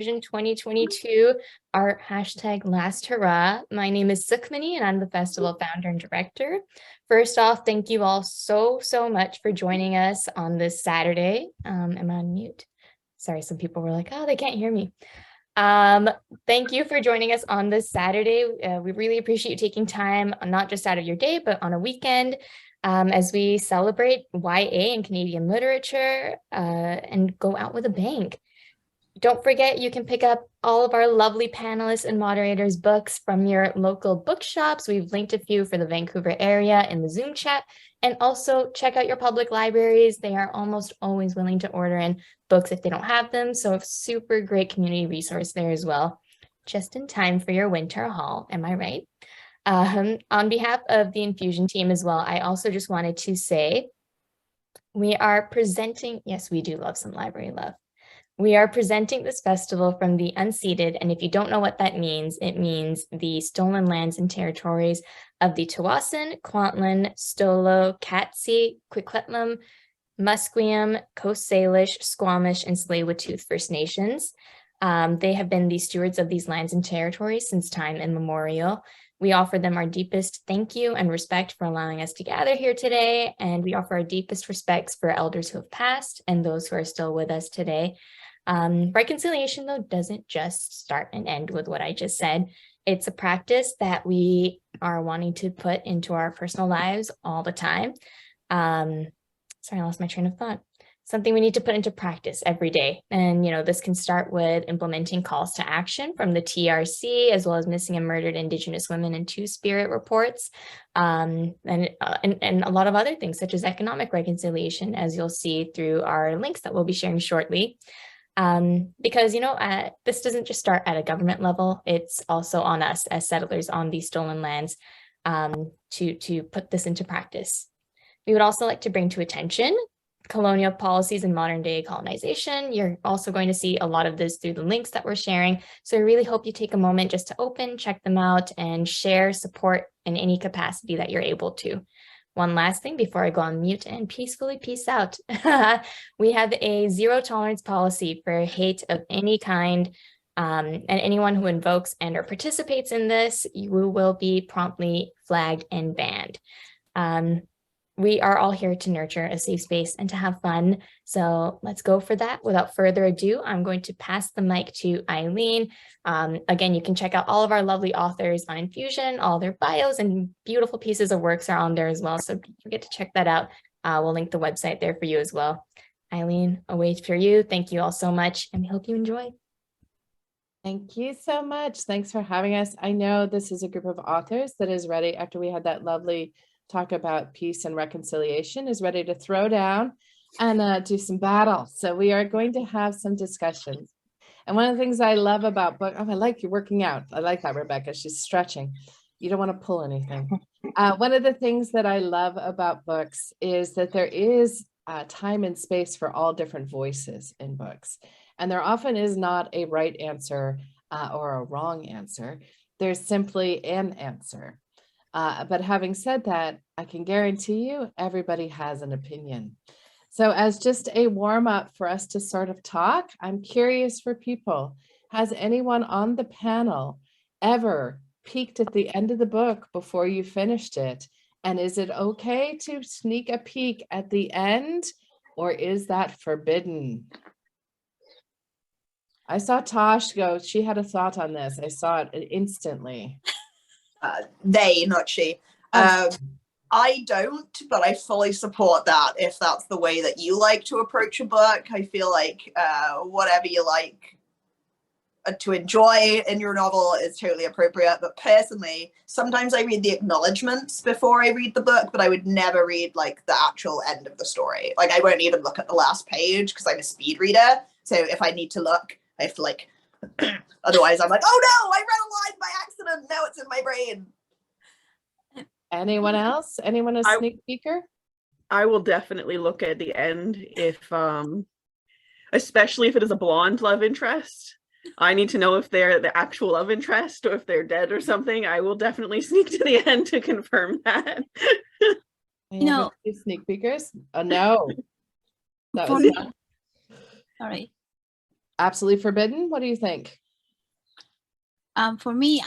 Infusion 2022, our hashtag last hurrah. My name is Sukhmani and I'm the festival founder and director. First off, thank you all so much for joining us on this Saturday. Am I on mute? Sorry, some people were like, oh, they can't hear me. Thank you for joining us on this Saturday. We really appreciate you taking time, not just out of your day, but on a weekend, as we celebrate YA and Canadian literature and go out with a bang. Don't forget, you can pick up all of our lovely panelists and moderators' books from your local bookshops. We've linked a few for the Vancouver area in the Zoom chat. And also check out your public libraries. They are almost always willing to order in books if they don't have them. So a super great community resource there as well. Just in time for your winter haul, am I right? On behalf of the Infusion team as well, I also just wanted to say we are presenting, yes, we do love some library love. We are presenting this festival from the unceded, and if you don't know what that means, it means the stolen lands and territories of the Tsawwassen, Kwantlen, Stolo, Katzie, Kwikletlam, Musqueam, Coast Salish, Squamish, and Tsleil-Waututh First Nations. They have been the stewards of these lands and territories since time immemorial. We offer them our deepest thank you and respect for allowing us to gather here today, and we offer our deepest respects for elders who have passed and those who are still with us today. Reconciliation, though, doesn't just start and end with what I just said. It's a practice that we are wanting to put into our personal lives all the time. Sorry, I lost my train of thought. Something we need to put into practice every day. And, you know, this can start with implementing calls to action from the TRC, as well as missing and murdered Indigenous women and Two-Spirit reports, and a lot of other things, such as economic reconciliation, as you'll see through our links that we'll be sharing shortly. Because, you know, this doesn't just start at a government level, it's also on us as settlers on these stolen lands to put this into practice. We would also like to bring to attention colonial policies and modern day colonization. You're also going to see a lot of this through the links that we're sharing. So I really hope you take a moment just to open, check them out, and share support in any capacity that you're able to. One last thing before I go on mute and peacefully peace out. We have a zero tolerance policy for hate of any kind, and anyone who invokes and or participates in this, you will be promptly flagged and banned. We are all here to nurture a safe space and to have fun. So let's go for that. Without further ado, I'm going to pass the mic to Eileen. Again, you can check out all of our lovely authors on Infusion. All their bios and beautiful pieces of works are on there as well. So don't forget to check that out. We'll link the website there for you as well. Eileen, a wait for you. Thank you all so much, and we hope you enjoy. Thank you so much. Thanks for having us. I know this is a group of authors that is ready, after we had that lovely talk about peace and reconciliation, is ready to throw down and do some battle. So we are going to have some discussions. And one of the things I love about book, oh, I like you working out. I like that, Rebecca. She's stretching. You don't want to pull anything. One of the things that I love about books is that there is time and space for all different voices in books. And there often is not a right answer or a wrong answer. There's simply an answer. But having said that, I can guarantee you everybody has an opinion. So as just a warm up for us to sort of talk, I'm curious for people, has anyone on the panel ever peeked at the end of the book before you finished it? And is it okay to sneak a peek at the end, or is that forbidden? I saw Tash go, she had a thought on this. I saw it instantly. They, not she. I don't, but I fully support that if that's the way that you like to approach a book. I feel like whatever you like to enjoy in your novel is totally appropriate. But personally, sometimes I read the acknowledgements before I read the book, but I would never read like the actual end of the story. Like I won't even look at the last page because I'm a speed reader. So if I need to look, I have to like, otherwise I'm like, oh no, I read a line by accident. Now it's in my brain. Anyone else? Anyone a sneak peeker? I will definitely look at the end if, especially if it is a blonde love interest. I need to know if they're the actual love interest or if they're dead or something. I will definitely sneak to the end to confirm that. No. Sneak peekers? Oh, no. That was sorry. absolutely forbidden? What do you think? For me,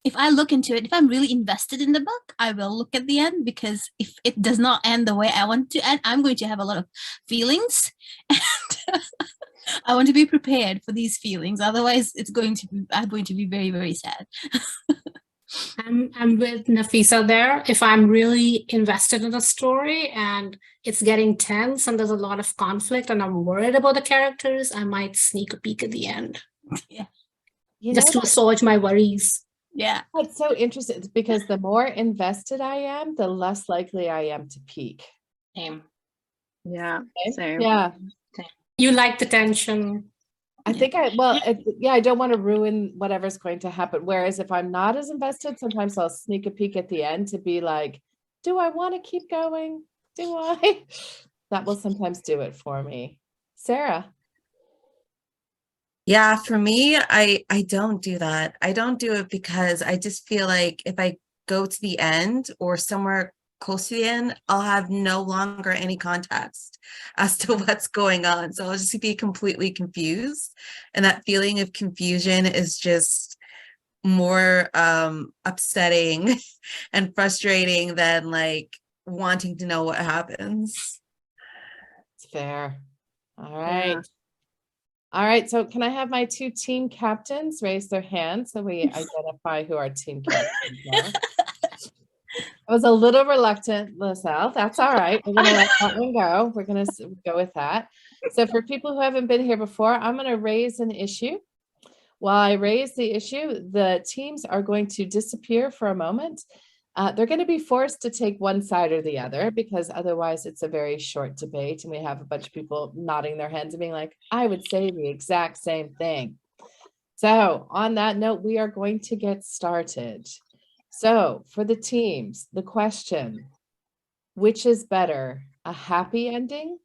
if I look into it, if I'm really invested in the book, I will look at the end, because if it does not end the way I want to end, I'm going to have a lot of feelings, and I want to be prepared for these feelings. Otherwise, I'm going to be very, very sad. I'm with Nafisa there. If I'm really invested in a story and it's getting tense and there's a lot of conflict and I'm worried about the characters, I might sneak a peek at the end. Yeah. Just to assuage my worries. Yeah. It's so interesting because the more invested I am, the less likely I am to peak. Same. Yeah. Okay? Same. Yeah. You like the tension. I think I don't want to ruin whatever's going to happen. Whereas if I'm not as invested, sometimes I'll sneak a peek at the end to be like, do I want to keep going? Do I? That will sometimes do it for me. Sarah. Yeah, for me, I don't do that. I don't do it because I just feel like if I go to the end or somewhere close to the end, I'll have no longer any context as to what's going on. So I'll just be completely confused. And that feeling of confusion is just more upsetting and frustrating than like wanting to know what happens. It's fair. All right. Yeah. All right, so can I have my two team captains raise their hands so we identify who our team captains are? I was a little reluctant, Liselle. That's all right. We're gonna let that one go. We're gonna go with that. So for people who haven't been here before, I'm gonna raise an issue. While I raise the issue, the teams are going to disappear for a moment. They're going to be forced to take one side or the other, because otherwise it's a very short debate and we have a bunch of people nodding their heads and being like, I would say the exact same thing. So on that note, we are going to get started. So for the teams, the question, which is better, a happy ending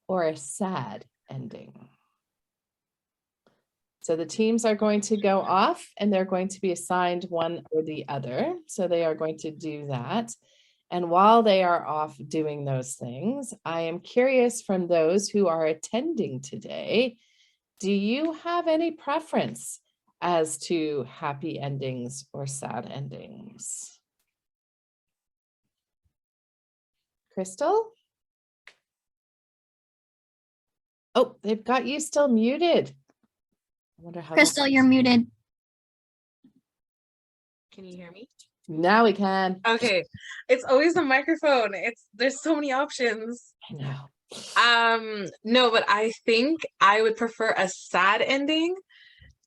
or a sad ending? So the teams are going to go off and they're going to be assigned one or the other. So they are going to do that. And while they are off doing those things, I am curious from those who are attending today, do you have any preference as to happy endings or sad endings? Crystal? Oh, they've got you still muted. I wonder how. Crystal, you're muted. Can you hear me? Now we can. Okay. It's always the microphone. There's so many options. I know. No, but I think I would prefer a sad ending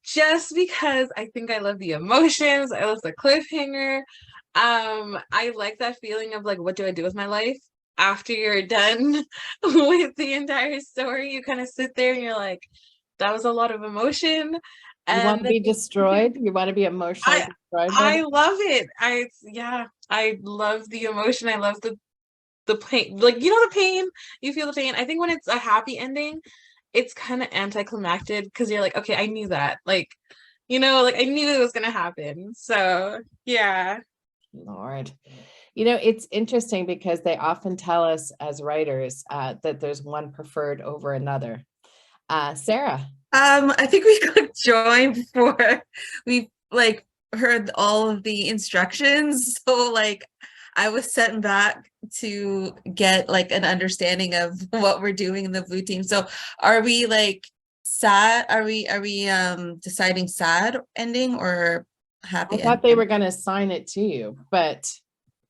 just because I think I love the emotions. I love the cliffhanger. I like that feeling of like, what do I do with my life after you're done with the entire story? You kind of sit there and you're like, that was a lot of emotion. You want to be destroyed? You want to be emotionally destroyed? I love it. I love the emotion. I love the pain. Like, you know, the pain, you feel the pain. I think when it's a happy ending, it's kind of anticlimactic because you're like, okay, I knew that. Like, you know, like I knew it was gonna happen. So yeah. Lord. You know, it's interesting because they often tell us as writers that there's one preferred over another. Sarah. I think we got joined before we like heard all of the instructions. So like I was sent back to get like an understanding of what we're doing in the blue team. So are we like sad? Are we deciding sad ending or happy ending? I thought they were going to assign it to you, but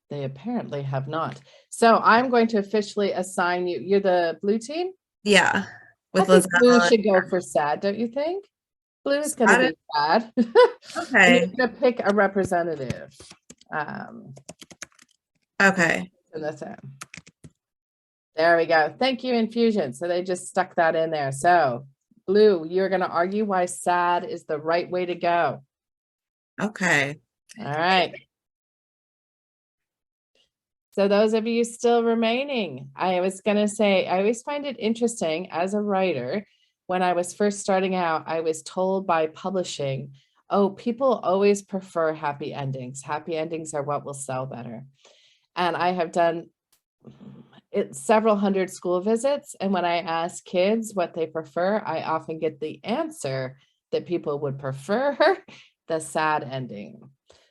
they apparently have not. So I'm going to officially assign you. You're the blue team? Yeah. I think blue should go for sad, don't you think? Blue is going to be sad. Okay. You're going to pick a representative. Okay. There we go. Thank you, Infusion. So they just stuck that in there. So blue, you're going to argue why sad is the right way to go. Okay. All right. So those of you still remaining, I was going to say, I always find it interesting as a writer, when I was first starting out, I was told by publishing, oh, people always prefer happy endings. Happy endings are what will sell better. And I have done it's several hundred school visits. And when I ask kids what they prefer, I often get the answer that people would prefer the sad ending.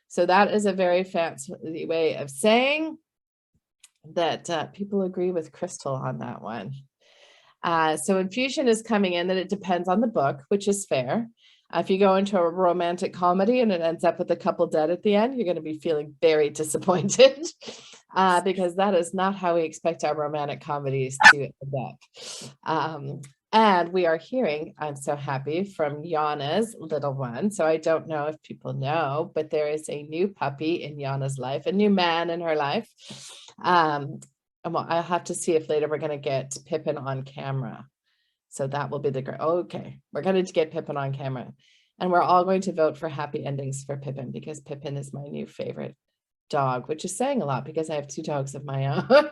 So that is a very fancy way of saying that people agree with Crystal on that one. So infusion is coming in that it depends on the book, which is fair. If you go into a romantic comedy and it ends up with a couple dead at the end, you're going to be feeling very disappointed because that is not how we expect our romantic comedies to end up. And we are hearing, I'm so happy, from Yana's little one. So I don't know if people know, but there is a new puppy in Yana's life, a new man in her life. And well, I'll have to see if later we're going to get Pippin on camera. So that will be the great. Okay, we're going to get Pippin on camera. And we're all going to vote for happy endings for Pippin because Pippin is my new favorite dog, which is saying a lot because I have 2 dogs of my own.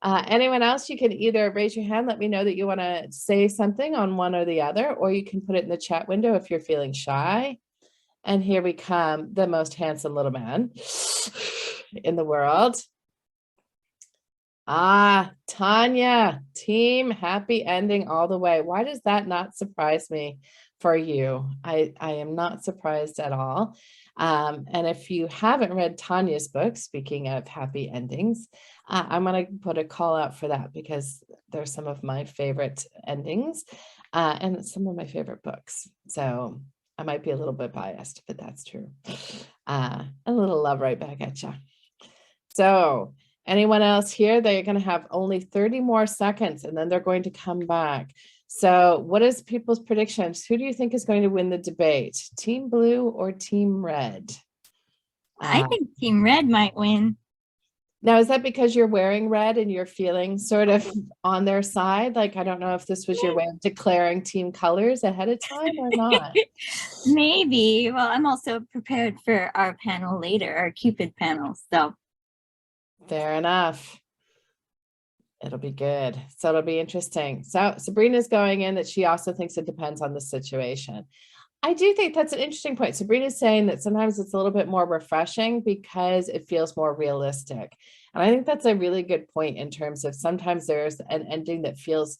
Anyone else, you can either raise your hand, let me know that you want to say something on one or the other, or you can put it in the chat window if you're feeling shy. And here we come, the most handsome little man in the world. Tanya, team happy ending all the way. Why does that not surprise me for you? I am not surprised at all. And if you haven't read Tanya's book, speaking of happy endings, I'm going to put a call out for that because they're some of my favorite endings and some of my favorite books. So I might be a little bit biased, but that's true. A little love right back at you. So anyone else here? They're going to have only 30 more seconds and then they're going to come back. So what is people's predictions? Who do you think is going to win the debate? Team Blue or Team Red? I think Team Red might win. Now, is that because you're wearing red and you're feeling sort of on their side? Like, I don't know if this was your way of declaring team colors ahead of time or not. Maybe. Well, I'm also prepared for our panel later, our Cupid panel. So fair enough. It'll be good. So it'll be interesting. So Sabrina's going in that she also thinks it depends on the situation. I do think that's an interesting point. Sabrina's saying that sometimes it's a little bit more refreshing because it feels more realistic. And I think that's a really good point in terms of sometimes there's an ending that feels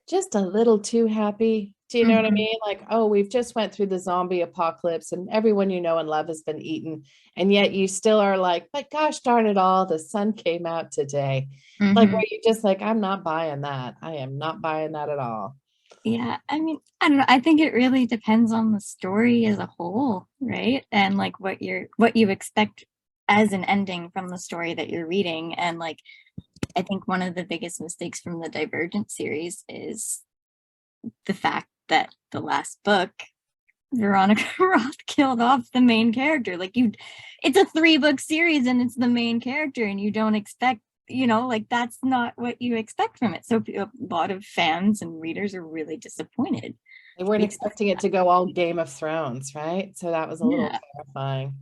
just a little too happy. Do you know what I mean? Like, oh, we've just went through the zombie apocalypse and everyone you know and love has been eaten. And yet you still are like, but gosh darn it all, the sun came out today. Like, where you just like, I'm not buying that. I am not buying that at all. yeah, I mean, I don't know. I think it really depends on the story as a whole, right? And like what you expect as an ending from the story that you're reading. And like, I think one of the biggest mistakes from the Divergent series is the fact that the last book, Veronica Roth killed off the main character. Like it's a 3-book series and it's the main character and you don't expect, you know, like that's not what you expect from it. So a lot of fans and readers are really disappointed. They weren't expecting it to go all Game of Thrones, right? So that was a little terrifying.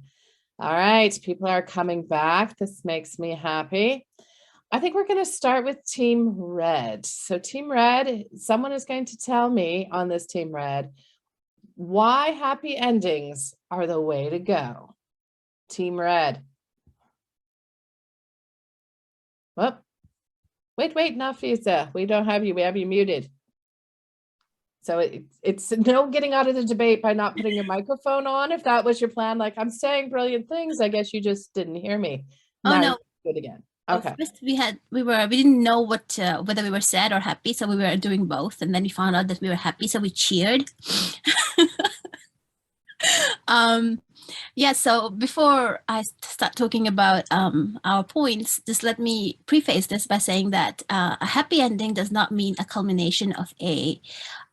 All right, people are coming back. This makes me happy. I think we're going to start with Team Red. So Team Red, someone is going to tell me on this Team Red why happy endings are the way to go. Team Red. Well, wait, Nafiza, we don't have you. We have you muted. So it's no getting out of the debate by not putting your microphone on. If that was your plan, like I'm saying brilliant things, I guess you just didn't hear me. Oh, now no. Good again. Okay. First we didn't know whether we were sad or happy, so we were doing both, and then we found out that we were happy, so we cheered. Yeah, so before I start talking about our points, just let me preface this by saying that a happy ending does not mean a culmination of a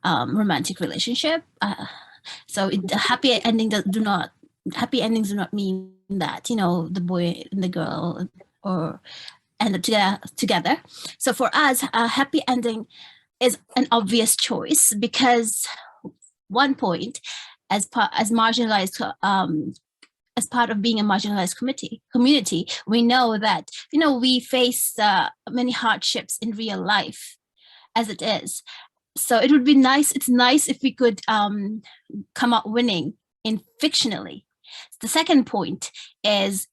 romantic relationship. Happy endings do not mean that, you know, the boy and the girl or end up together. So for us, a happy ending is an obvious choice because one point, as part of being a marginalized community, we know that, you know, we face many hardships in real life as it is. So it would be nice. It's nice if we could come out winning in fictionally. The second point is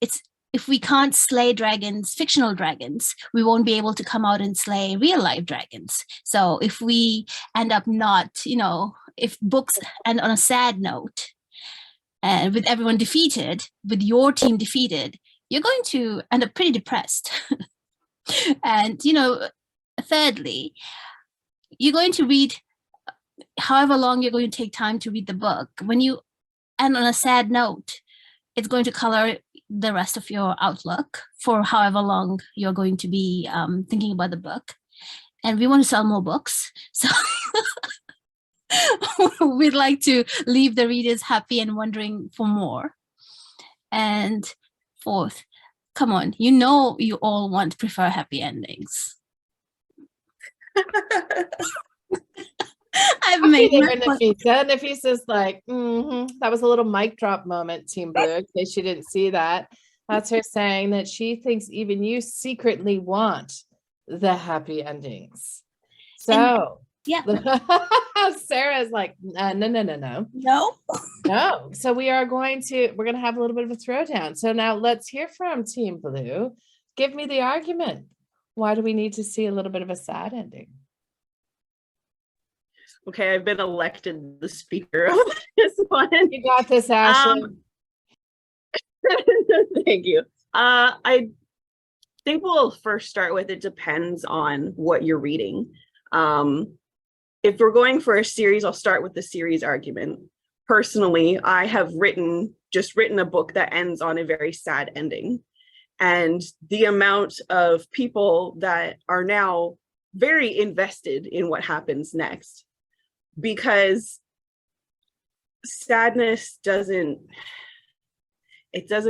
if we can't slay dragons, fictional dragons, we won't be able to come out and slay real life dragons. So if we end up not, if books end on a sad note, and with everyone defeated, with your team defeated, you're going to end up pretty depressed. And, thirdly, you're going to read however long you're going to take time to read the book. When you end on a sad note, it's going to color the rest of your outlook for however long you're going to be thinking about the book. And we want to sell more books. So we'd like to leave the readers happy and wondering for more. And fourth, come on, you all prefer happy endings. I've made Nafisa's like, that was a little mic drop moment, Team Blue, in case you didn't see that. That's her saying that she thinks even you secretly want the happy endings. So yeah. Sarah's like, no. So we're going to have a little bit of a throwdown. So now let's hear from Team Blue. Give me the argument. Why do we need to see a little bit of a sad ending? Okay, I've been elected the speaker of this one. You got this, Ashley. Thank you. I think we'll first start with, it depends on what you're reading. If we're going for a series, I'll start with the series argument. Personally, I have written a book that ends on a very sad ending. And the amount of people that are now very invested in what happens next, because sadness doesn't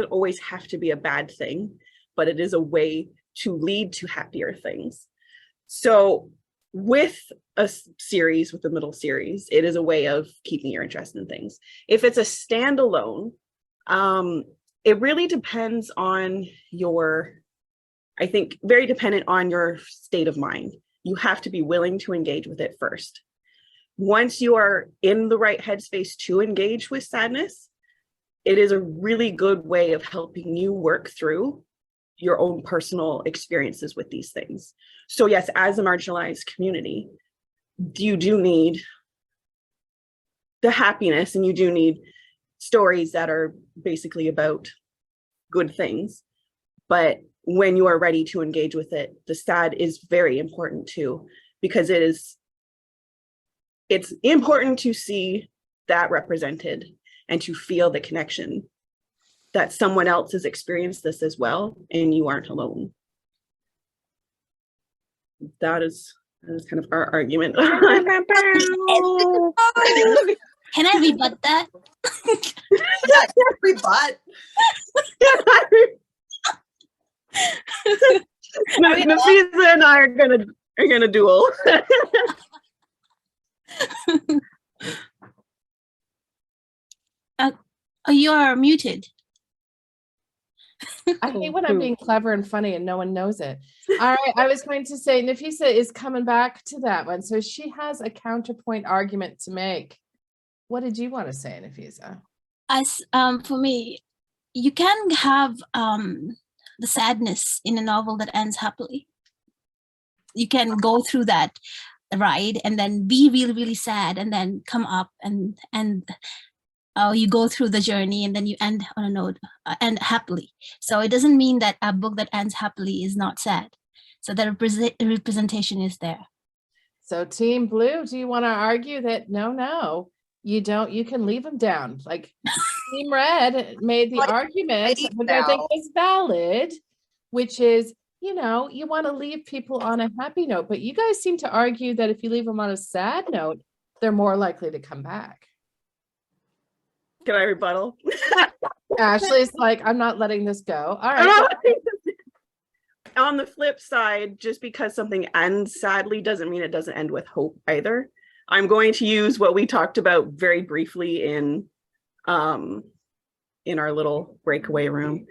always have to be a bad thing, but it is a way to lead to happier things. So with a series, with the middle series, it is a way of keeping your interest in things. If it's a standalone, it really depends on very dependent on your state of mind. You have to be willing to engage with it first. Once you are in the right headspace to engage with sadness, it is a really good way of helping you work through your own personal experiences with these things. So yes, as a marginalized community, you do need the happiness, and you do need stories that are basically about good things. But when you are ready to engage with it, the sad is very important too, because it's important to see that represented and to feel the connection that someone else has experienced this as well, and you aren't alone. That is kind of our argument. Can I rebut that? Rebut. Nafiza and I are gonna duel. You are muted. I hate when I'm being clever and funny and no one knows it. All right, I was going to say Nafisa is coming back to that one. So she has a counterpoint argument to make. What did you want to say, Nafisa? For me, you can have the sadness in a novel that ends happily. You can go through that ride and then be really, really sad and then come up and you go through the journey and then you end on a note, end happily. So it doesn't mean that a book that ends happily is not sad. So the representation is there. So Team Blue, do you want to argue that no, you don't, you can leave them down? Like Team Red made the argument, which I think is valid, which is, you want to leave people on a happy note, but you guys seem to argue that if you leave them on a sad note, they're more likely to come back. Can I rebuttal? Ashley's like, I'm not letting this go. All right. On the flip side, just because something ends sadly doesn't mean it doesn't end with hope either. I'm going to use what we talked about very briefly in our little breakaway room.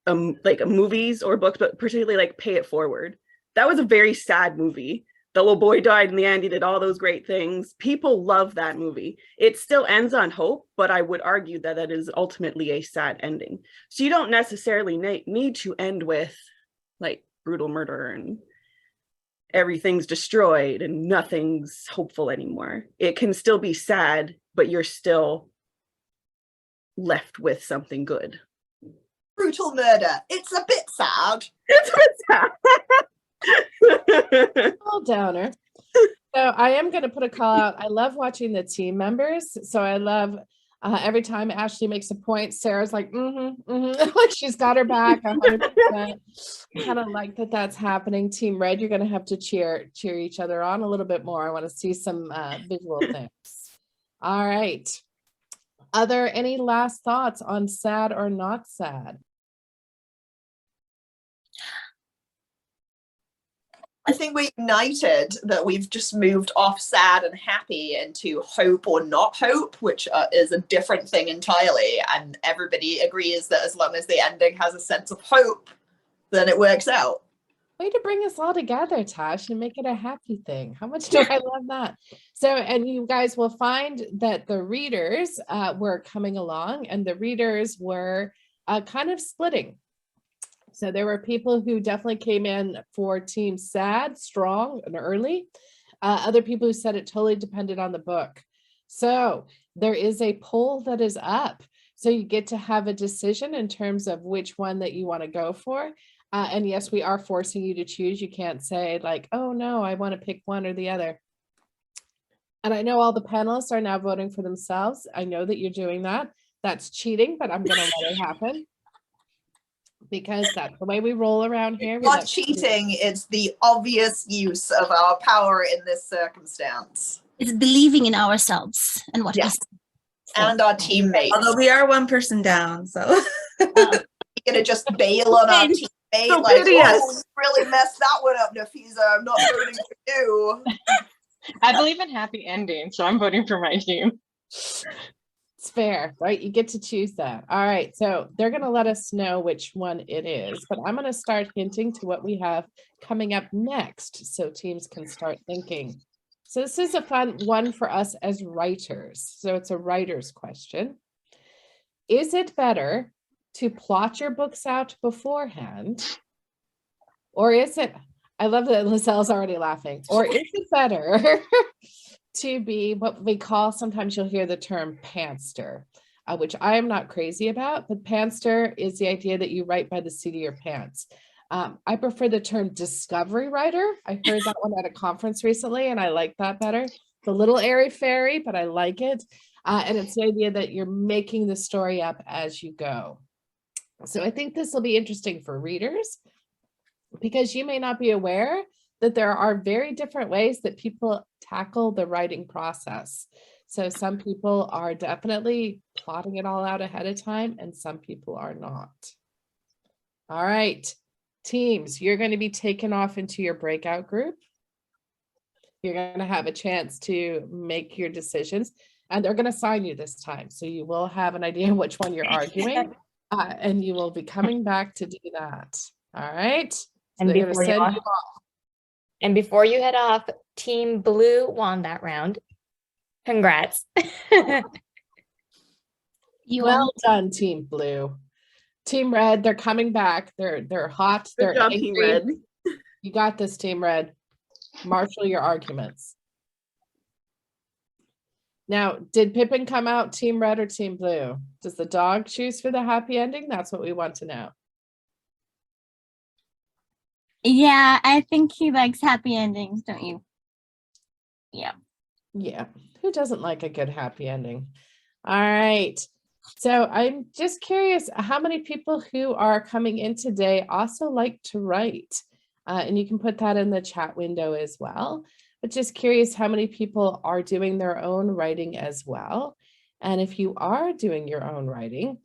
Like movies or books, but particularly like Pay It Forward. That was a very sad movie, the little boy died in the end, he did all those great things. People love that movie. It still ends on hope, but I would argue that that is ultimately a sad ending. So you don't necessarily need to end with like brutal murder and everything's destroyed and nothing's hopeful anymore. It can still be sad, but you're still left with something good. Brutal murder. It's a bit sad. It's a bit sad. All downer. So I am going to put a call out. I love watching the team members. So I love every time Ashley makes a point, Sarah's like, like she's got her back 100%. Kind of like that that's happening. Team Red, you're going to have to cheer each other on a little bit more. I want to see some visual things. All right. Are there any last thoughts on sad or not sad? I think we're united that we've just moved off sad and happy into hope or not hope, which is a different thing entirely. And everybody agrees that as long as the ending has a sense of hope, then it works out. Way to bring us all together, Tash, and make it a happy thing. How much do I love that? So, and you guys will find that the readers were coming along and the readers were kind of splitting. So there were people who definitely came in for team sad, strong, and early. Other people who said it totally depended on the book. So there is a poll that is up. So you get to have a decision in terms of which one that you want to go for. And yes, we are forcing you to choose. You can't say like, oh no, I want to pick one or the other. And I know all the panelists are now voting for themselves. I know that you're doing that. That's cheating, but I'm going to let it happen. Because that's the way we roll around here. Not cheating, it's the obvious use of our power in this circumstance. It's believing in ourselves and what we see. And our teammates. Although we are one person down, so. You're gonna just bail on our teammate, So like, piteous. oh, you really messed that one up, Nafiza. I'm not voting for you. I believe in happy endings, so I'm voting for my team. It's fair, right? You get to choose that. All right, so they're going to let us know which one it is, but I'm going to start hinting to what we have coming up next so teams can start thinking. So this is a fun one for us as writers. So it's a writer's question. Is it better to plot your books out beforehand? Or is it, I love that Liselle's already laughing, or is it better to be what we call, sometimes you'll hear the term pantster, which I am not crazy about, but pantster is the idea that you write by the seat of your pants. I prefer the term discovery writer. I heard that one at a conference recently and I like that better. It's a little airy fairy, but I like it. And it's the idea that you're making the story up as you go. So I think this will be interesting for readers because you may not be aware that there are very different ways that people tackle the writing process. So some people are definitely plotting it all out ahead of time and some people are not. All right, teams, you're going to be taken off into your breakout group. You're going to have a chance to make your decisions and they're going to sign you this time. So you will have an idea which one you're arguing and you will be coming back to do that. All right. So And they're going to before you send off- you off. And before you head off, Team Blue won that round. Congrats. Well done, Team Blue. Team Red, they're coming back. They're hot. Good They're job, angry. Team Red. You got this, Team Red. Marshal your arguments. Now, did Pippin come out Team Red or Team Blue? Does the dog choose for the happy ending? That's what we want to know. Yeah, I think he likes happy endings, don't you? Yeah. Yeah, who doesn't like a good happy ending? All right. So I'm just curious how many people who are coming in today also like to write. And you can put that in the chat window as well. But just curious how many people are doing their own writing as well. And if you are doing your own writing,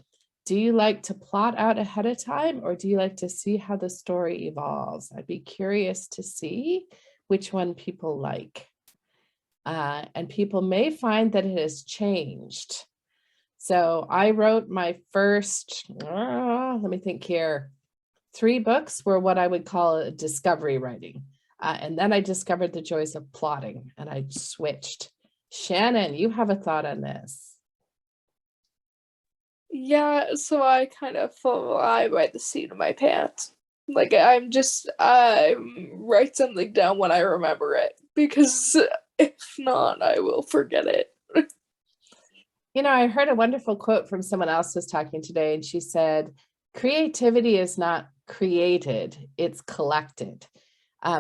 do you like to plot out ahead of time or do you like to see how the story evolves? I'd be curious to see which one people like. And people may find that it has changed. So I wrote my first, let me think here, 3 books were what I would call a discovery writing. And then I discovered the joys of plotting and I switched. Shannon, you have a thought on this. Yeah, so I kind of fly by the seat of my pants. Like I write something down when I remember it, because if not, I will forget it. You know, I heard a wonderful quote from someone else was talking today, and she said, creativity is not created, it's collected.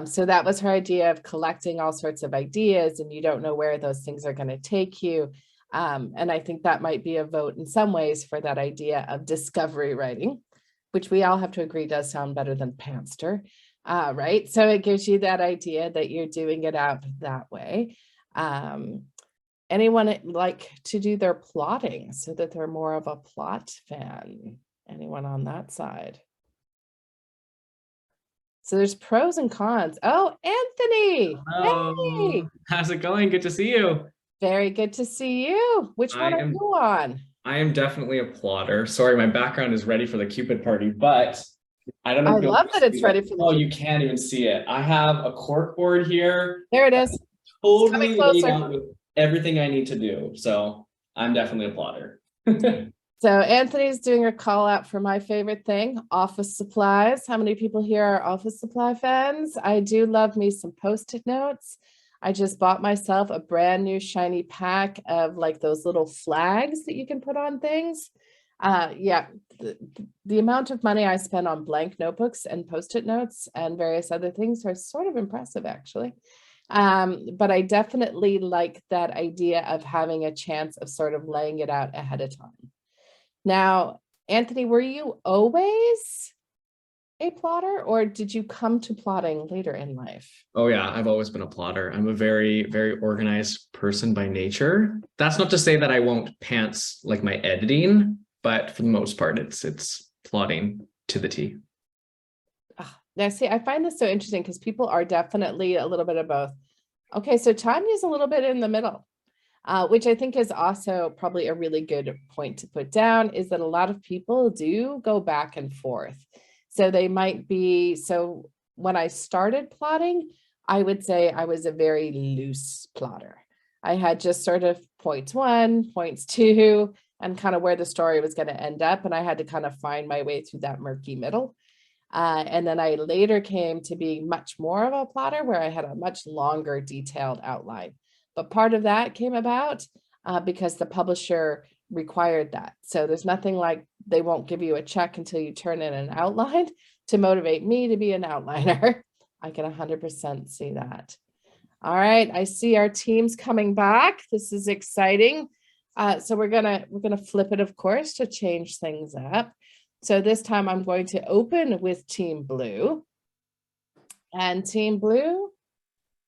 So that was her idea of collecting all sorts of ideas, and you don't know where those things are going to take you. And I think that might be a vote in some ways for that idea of discovery writing, which we all have to agree does sound better than pantster, right? So it gives you that idea that you're doing it out that way. Anyone like to do their plotting so that they're more of a plot fan? Anyone on that side? So there's pros and cons. Oh, Anthony. Hello. Hey. How's it going? Good to see you. Very good to see you. Which one are you on? I am definitely a plotter. Sorry, my background is ready for the Cupid party, but I don't know. I love that it's ready for the you can't even see it. I have a cork board here. There it is. Totally laid out with everything I need to do. So I'm definitely a plotter. So Anthony's doing a call out for my favorite thing, office supplies. How many people here are office supply fans? I do love me some Post-it notes. I just bought myself a brand new shiny pack of like those little flags that you can put on things. Yeah, the amount of money I spend on blank notebooks and Post-it notes and various other things are sort of impressive, actually. But I definitely like that idea of having a chance of sort of laying it out ahead of time. Now, Anthony, were you always a plotter, or did you come to plotting later in life? Oh yeah, I've always been a plotter. I'm a very, very organized person by nature. That's not to say that I won't pants like my editing, but for the most part, it's plotting to the T. Now, see, I find this so interesting because people are definitely a little bit of both. Okay, so Tanya's a little bit in the middle. Which I think is also probably a really good point to put down, is that a lot of people do go back and forth. So they might be, so when I started plotting, I would say I was a very loose plotter. I had just sort of points 1, points 2, and kind of where the story was going to end up. And I had to kind of find my way through that murky middle. And then I later came to be much more of a plotter where I had a much longer detailed outline. But part of that came about because the publisher required that. So there's nothing like they won't give you a check until you turn in an outline to motivate me to be an outliner. I can 100% see that. All right, I see our teams coming back. This is exciting. So we're gonna flip it, of course, to change things up. So this time I'm going to open with Team Blue. And Team Blue,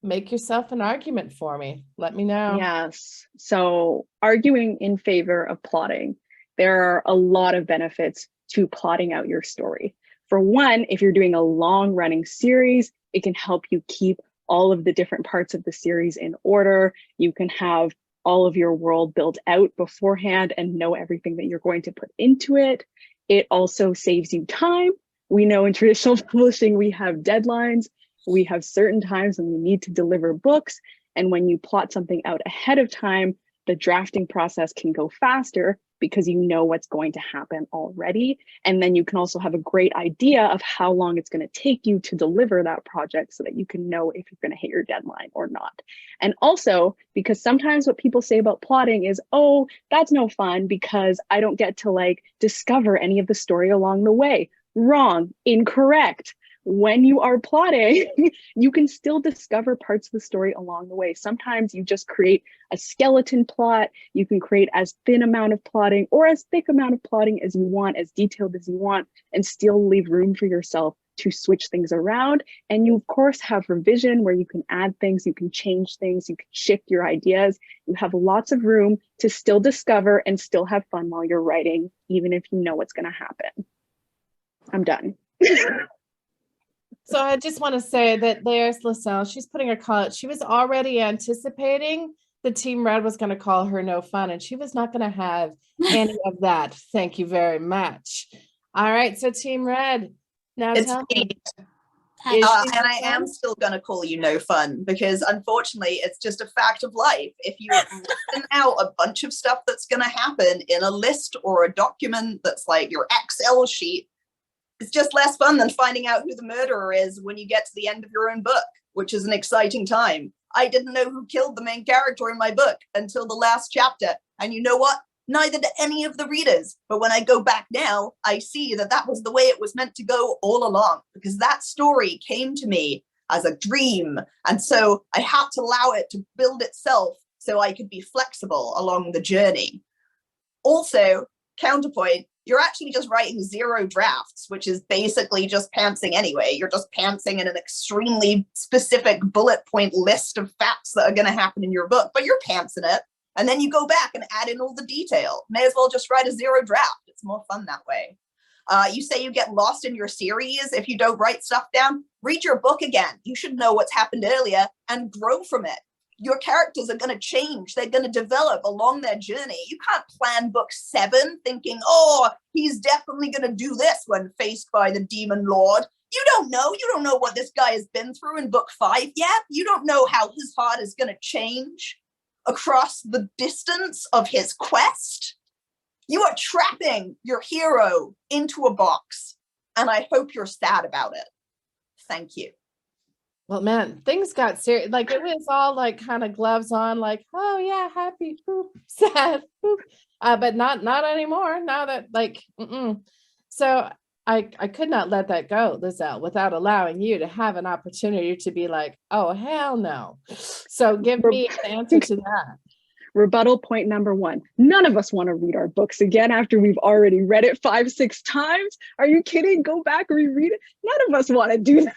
make yourself an argument for me. Let me know. Yes. So arguing in favor of plotting, there are a lot of benefits to plotting out your story. For one, if you're doing a long running series, it can help you keep all of the different parts of the series in order. You can have all of your world built out beforehand and know everything that you're going to put into it. It also saves you time. We know in traditional publishing, we have deadlines. We have certain times when we need to deliver books. And when you plot something out ahead of time, the drafting process can go faster because you know what's going to happen already. And then you can also have a great idea of how long it's going to take you to deliver that project so that you can know if you're going to hit your deadline or not. And also, because sometimes what people say about plotting is, oh, that's no fun because I don't get to like discover any of the story along the way. Wrong, incorrect. When you are plotting, you can still discover parts of the story along the way. Sometimes you just create a skeleton plot. You can create as thin amount of plotting or as thick amount of plotting as you want, as detailed as you want, and still leave room for yourself to switch things around. And you, of course, have revision where you can add things, you can change things, you can shift your ideas. You have lots of room to still discover and still have fun while you're writing, even if you know what's going to happen. I'm done. So I just want to say that there's Liselle. She's putting her call out. She was already anticipating the Team Red was going to call her no fun, and she was not going to have any of that. Thank you very much. All right, so Team Red, now tell me. Is And she I am fun? still going to call you no fun because unfortunately it's just a fact of life. If you listen out a bunch of stuff that's going to happen in a list or a document that's like your Excel sheet, it's just less fun than finding out who the murderer is when you get to the end of your own book, which is an exciting time. I didn't know who killed the main character in my book until the last chapter. And you know what? Neither do any of the readers. But when I go back now, I see that that was the way it was meant to go all along, because that story came to me as a dream. And so I had to allow it to build itself so I could be flexible along the journey. Also, counterpoint, you're actually just writing 0 drafts, which is basically just pantsing anyway. You're just pantsing in an extremely specific bullet point list of facts that are going to happen in your book, but you're pantsing it. And then you go back and add in all the detail. May as well just write a 0 draft. It's more fun that way. You say you get lost in your series if you don't write stuff down. Read your book again. You should know what's happened earlier and grow from it. Your characters are going to change. They're going to develop along their journey. You can't plan book 7 thinking, oh, he's definitely going to do this when faced by the demon lord. You don't know. You don't know what this guy has been through in book 5 yet. You don't know how his heart is going to change across the distance of his quest. You are trapping your hero into a box, and I hope you're sad about it. Thank you. Well, man, things got serious. Like it was all like kind of gloves on, like, oh yeah, happy, boop, sad, boop. But not anymore. Now that like, so I could not let that go, Liselle, without allowing you to have an opportunity to be like, oh hell no. So give me an answer to that. Rebuttal point number 1. None of us want to read our books again after we've already read it 5-6 times. Are you kidding? Go back and reread it. None of us want to do that.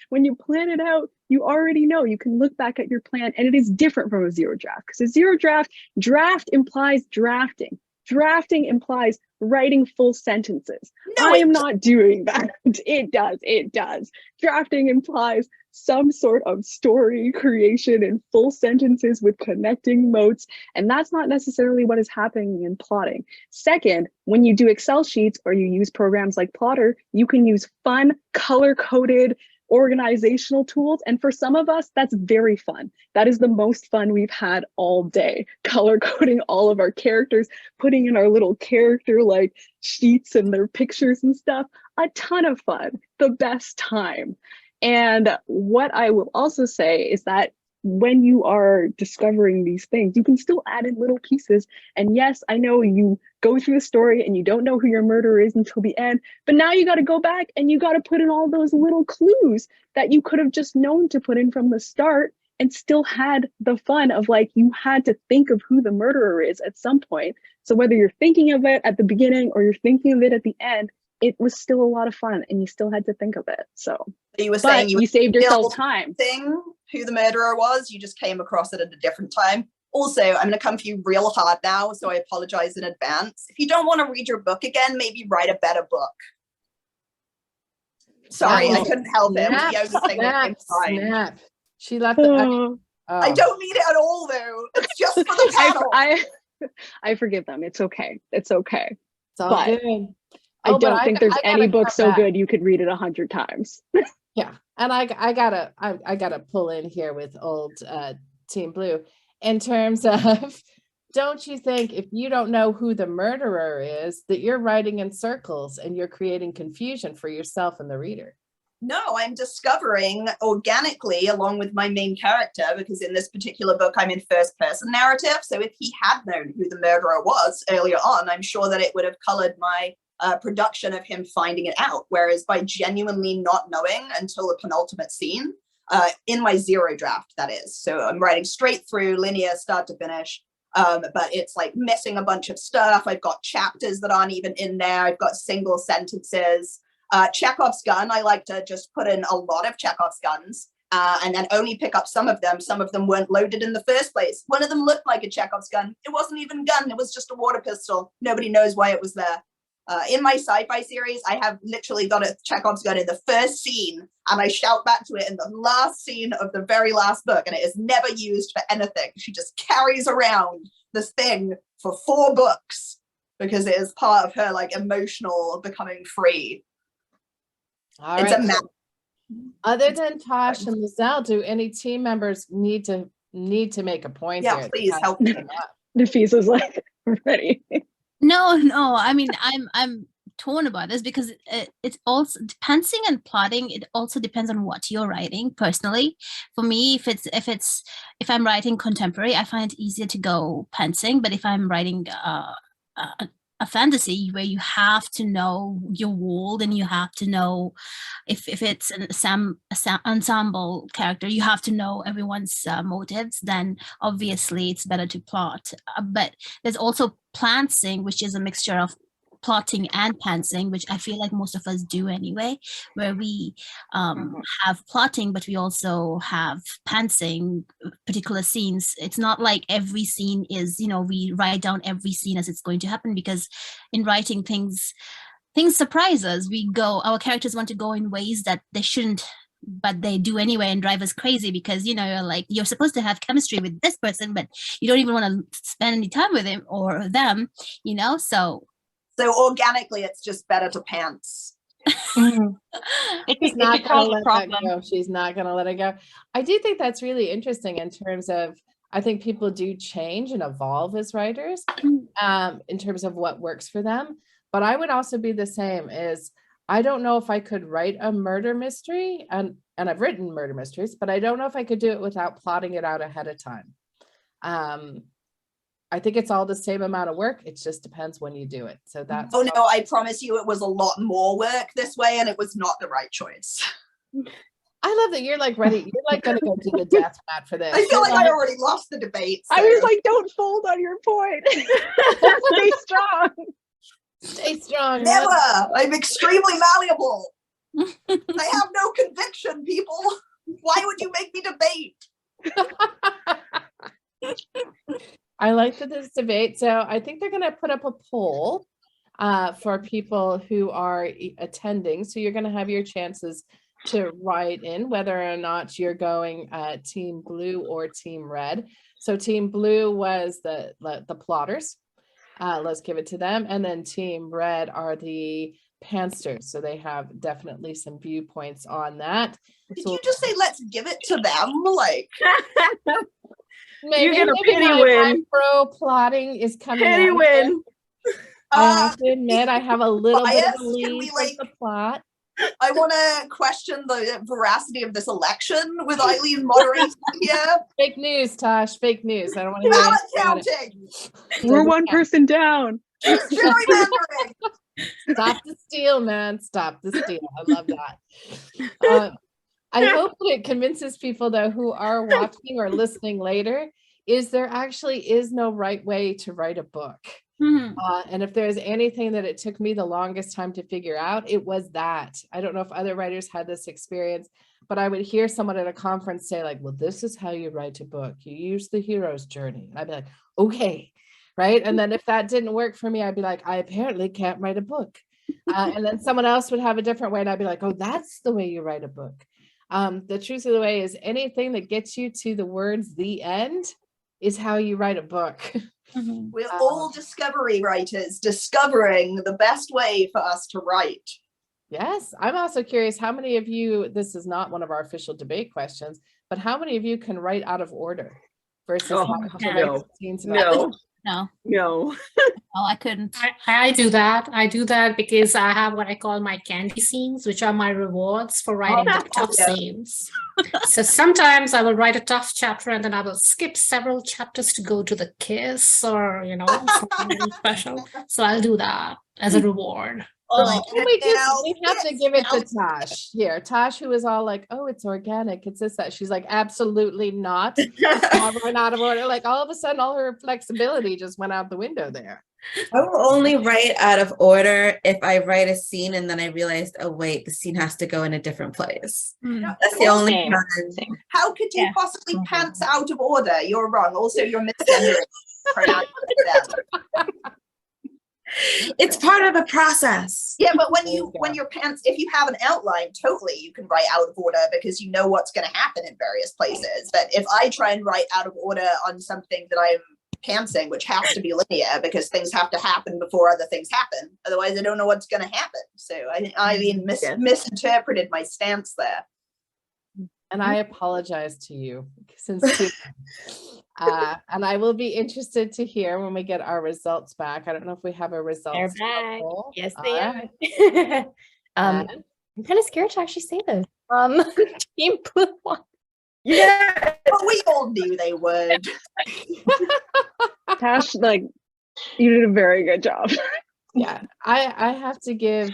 When you plan it out, you already know. You can look back at your plan, and it is different from a 0 draft, because a 0 draft implies drafting. Drafting implies writing full sentences. No, I am not doing that. It does. Drafting implies some sort of story creation in full sentences with connecting motes, and that's not necessarily what is happening in plotting. Second, when you do Excel sheets or you use programs like Plotter, you can use fun, color-coded organizational tools, and for some of us, that's very fun. That is the most fun we've had all day. Color coding all of our characters, putting in our little character like sheets and their pictures and stuff. A ton of fun, the best time. And what I will also say is that when you are discovering these things, you can still add in little pieces. And yes, I know you go through the story and you don't know who your murderer is until the end, but now you got to go back and you got to put in all those little clues that you could have just known to put in from the start and still had the fun of like, you had to think of who the murderer is at some point. So whether you're thinking of it at the beginning or you're thinking of it at the end, it was still a lot of fun and you still had to think of it. So you were saying you saved yourself time. Who the murderer was, you just came across it at a different time. Also, I'm going to come for you real hard now, so I apologize in advance. If you don't want to read your book again, maybe write a better book. Sorry, I couldn't help it. It was the only thing that came to mind. She left the... I don't mean it at all, though. It's just for the panel. I forgive them. It's okay. It's okay. It's all good. I don't think there's any book so good you could read it 100 times. Yeah, and I gotta pull in here with old Team Blue in terms of, don't you think if you don't know who the murderer is, that you're writing in circles and you're creating confusion for yourself and the reader? No, I'm discovering organically along with my main character, because in this particular book, I'm in first person narrative. So if he had known who the murderer was earlier on, I'm sure that it would have colored my production of him finding it out. Whereas by genuinely not knowing until the penultimate scene, in my 0 draft, that is. So I'm writing straight through, linear, start to finish. But it's like missing a bunch of stuff. I've got chapters that aren't even in there. I've got single sentences. Chekhov's gun, I like to just put in a lot of Chekhov's guns and then only pick up some of them. Some of them weren't loaded in the first place. One of them looked like a Chekhov's gun. It wasn't even a gun. It was just a water pistol. Nobody knows why it was there. In my sci-fi series, I have literally got a Chekhov's gun in the first scene, and I shout back to it in the last scene of the very last book, and it is never used for anything. She just carries around this thing for 4 books because it is part of her like emotional becoming free. All it's right. a map. Other than Tash and Liselle, do any team members need to make a point Yeah, here? please help me. Nafisa's like ready. No. I mean, I'm torn about this because it's also pantsing and plotting. It also depends on what you're writing. Personally, for me, if I'm writing contemporary, I find it easier to go pantsing. But if I'm writing a fantasy where you have to know your world and you have to know if it's an ensemble character, you have to know everyone's motives, then obviously it's better to plot. But there's also plantsing, which is a mixture of plotting and pantsing, which I feel like most of us do anyway, where we have plotting, but we also have pantsing particular scenes. It's not like every scene is, we write down every scene as it's going to happen, because in writing things surprise us. Our characters want to go in ways that they shouldn't, but they do anyway and drive us crazy because, you're supposed to have chemistry with this person, but you don't even want to spend any time with him or them, So organically, it's just better to pants. She's not going to let that go. She's not going to let it go. I do think that's really interesting in terms of, I think people do change and evolve as writers in terms of what works for them. But I would also be the same as, I don't know if I could write a murder mystery, and I've written murder mysteries, but I don't know if I could do it without plotting it out ahead of time. I think it's all the same amount of work. It just depends when you do it. So that's. Oh no, I promise you it was a lot more work this way, and it was not the right choice. I love that you're like ready. You're like going to go do the death mat for this. I feel like I already lost the debate. So. I was like, don't fold on your point. Stay strong. Stay strong. Never. I'm extremely malleable. I have no conviction, people. Why would you make me debate? I like this debate. So I think they're going to put up a poll for people who are attending. So you're going to have your chances to write in whether or not you're going team blue or team red. So team blue was the plotters. Let's give it to them. And then team red are the pansters. So they have definitely some viewpoints on that. Did you just say let's give it to them? Like maybe, you get a pity my win. Pro plotting is coming Pity out win. I have to admit I have a little bit of a Can lead we, with the plot. I want to question the veracity of this election with Eileen moderating here. Fake news, Tash. Fake news. I don't want to hear Ballot anything counting. We're one person down. It's gerrymandering. Stop the steal, man. Stop the steal. I love that. I hope that it convinces people, though, who are watching or listening later, is there actually is no right way to write a book. And if there's anything that it took me the longest time to figure out, it was that. I don't know if other writers had this experience, but I would hear someone at a conference say like, well, this is how you write a book. You use the hero's journey. And I'd be like, okay. Right. And then if that didn't work for me, I'd be like, I apparently can't write a book. And then someone else would have a different way. And I'd be like, oh, that's the way you write a book. The truth of the way is anything that gets you to the words, the end, is how you write a book. We're all discovery writers, discovering the best way for us to write. Yes. I'm also curious how many of you, this is not one of our official debate questions, but how many of you can write out of order versus having to write scenes about No, I couldn't. I do that. I do that because I have what I call my candy scenes, which are my rewards for writing the tough scenes. So sometimes I will write a tough chapter and then I will skip several chapters to go to the kiss or, something special. So I'll do that as a reward. We have to give it to Tash here. Tash, who is all like, oh, it's organic. It's this, that. She's like, absolutely not. I run out of order. Like all of a sudden, all her flexibility just went out the window there. I will only write out of order if I write a scene and then I realized, oh wait, the scene has to go in a different place. That's the only time. How could you possibly pants out of order? You're wrong. Also, you're misgendering. It's part of the process. Yeah, but when your pants, if you have an outline, totally you can write out of order because you know what's going to happen in various places. But if I try and write out of order on something that I'm pantsing, which has to be linear because things have to happen before other things happen, otherwise I don't know what's going to happen. So I misinterpreted my stance there. And I apologize to you sincerely. And I will be interested to hear when we get our results back. I don't know if we have a results. They're back. poll. Yes, All they right. are. And- I'm kind of scared to actually say this. Team Blue won. Yeah, but we all knew they would. Tash, like, you did a very good job. Yeah, I have to give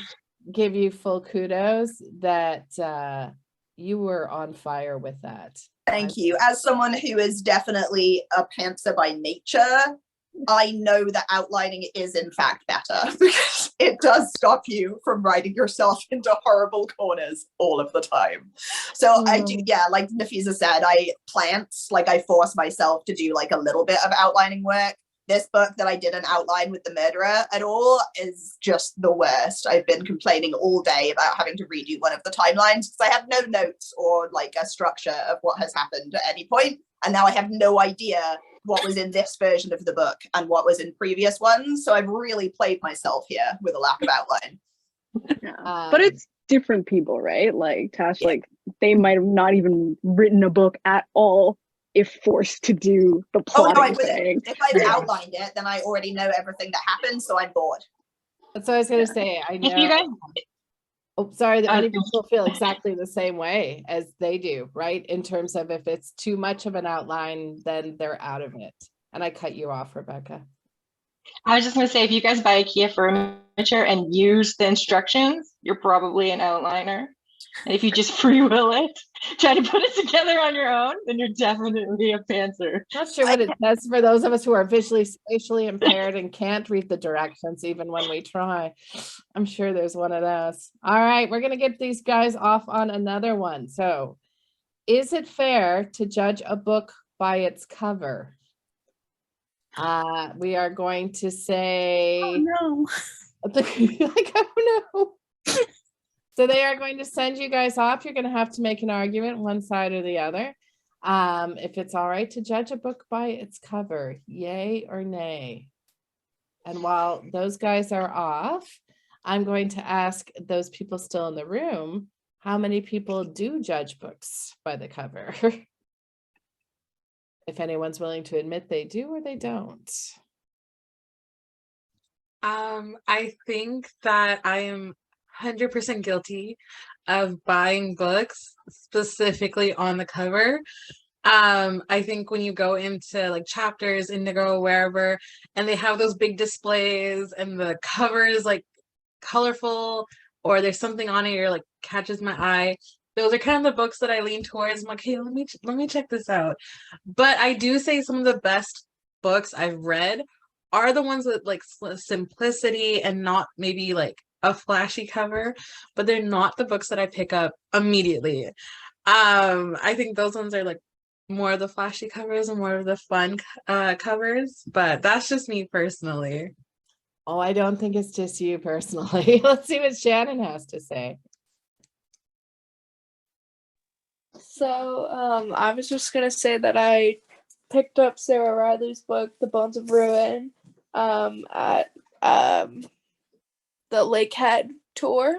you full kudos that you were on fire with that. Thank you. As someone who is definitely a pantser by nature, I know that outlining is in fact better because it does stop you from writing yourself into horrible corners all of the time. So I do, yeah, like Nafiza said, I force myself to do like a little bit of outlining work. This book that I didn't outline with the murderer at all is just the worst. I've been complaining all day about having to redo one of the timelines because I have no notes or like a structure of what has happened at any point. And now I have no idea what was in this version of the book and what was in previous ones. So I've really played myself here with a lack of outline. But it's different people, right? Like Tash, like they might have not even written a book at all if forced to do the plotting thing. If I've outlined it, then I already know everything that happened, so I'm bored. That's what I was going to say. I know. If you guys, oh, sorry, that many people feel exactly the same way as they do, right? In terms of if it's too much of an outline, then they're out of it. And I cut you off, Rebecca. I was just going to say, if you guys buy IKEA furniture and use the instructions, you're probably an outliner. And if you just free will it, try to put it together on your own, then you're definitely a pantser. Not sure what it says for those of us who are visually, spatially impaired and can't read the directions even when we try. I'm sure there's one of those. All right, we're going to get these guys off on another one. So, is it fair to judge a book by its cover? We are going to say, Oh no. like, oh no. So they are going to send you guys off. You're going to have to make an argument, one side or the other. If it's all right to judge a book by its cover, yay or nay? And while those guys are off, I'm going to ask those people still in the room, how many people do judge books by the cover? If anyone's willing to admit they do or they don't. I think that I am 100% guilty of buying books specifically on the cover. I think when you go into like Chapters, Indigo, wherever, and they have those big displays and the cover is like colorful or there's something on it you're like catches my eye, those are kind of the books that I lean towards. I'm like, hey, let me check this out. But I do say some of the best books I've read are the ones with like simplicity and not maybe like a flashy cover, but they're not the books that I pick up immediately. I think those ones are like more of the flashy covers and more of the fun covers, but that's just me personally. Oh, I don't think it's just you personally. Let's see what Shannon has to say. So I was just gonna say that I picked up Sarah Riley's book, The Bones of Ruin, at the Lakehead tour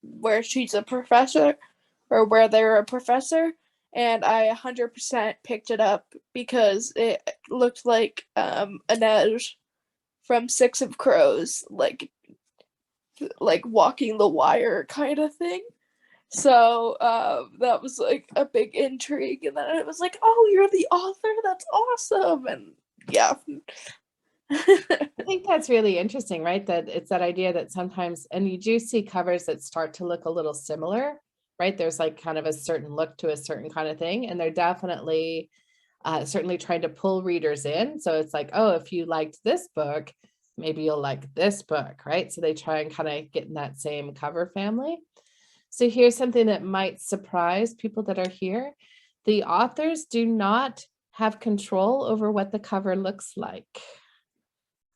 where she's a professor, or where they're a professor, and I 100% picked it up because it looked like Inej from Six of Crows, like walking the wire kind of thing. So that was like a big intrigue, and then it was like, oh, you're the author, that's awesome. And yeah. I think that's really interesting, right? That it's that idea that sometimes, and you do see covers that start to look a little similar, right? There's like kind of a certain look to a certain kind of thing, and they're definitely certainly trying to pull readers in. So it's like, oh, if you liked this book, maybe you'll like this book, right? So they try and kind of get in that same cover family. So here's something that might surprise people that are here. The authors do not have control over what the cover looks like.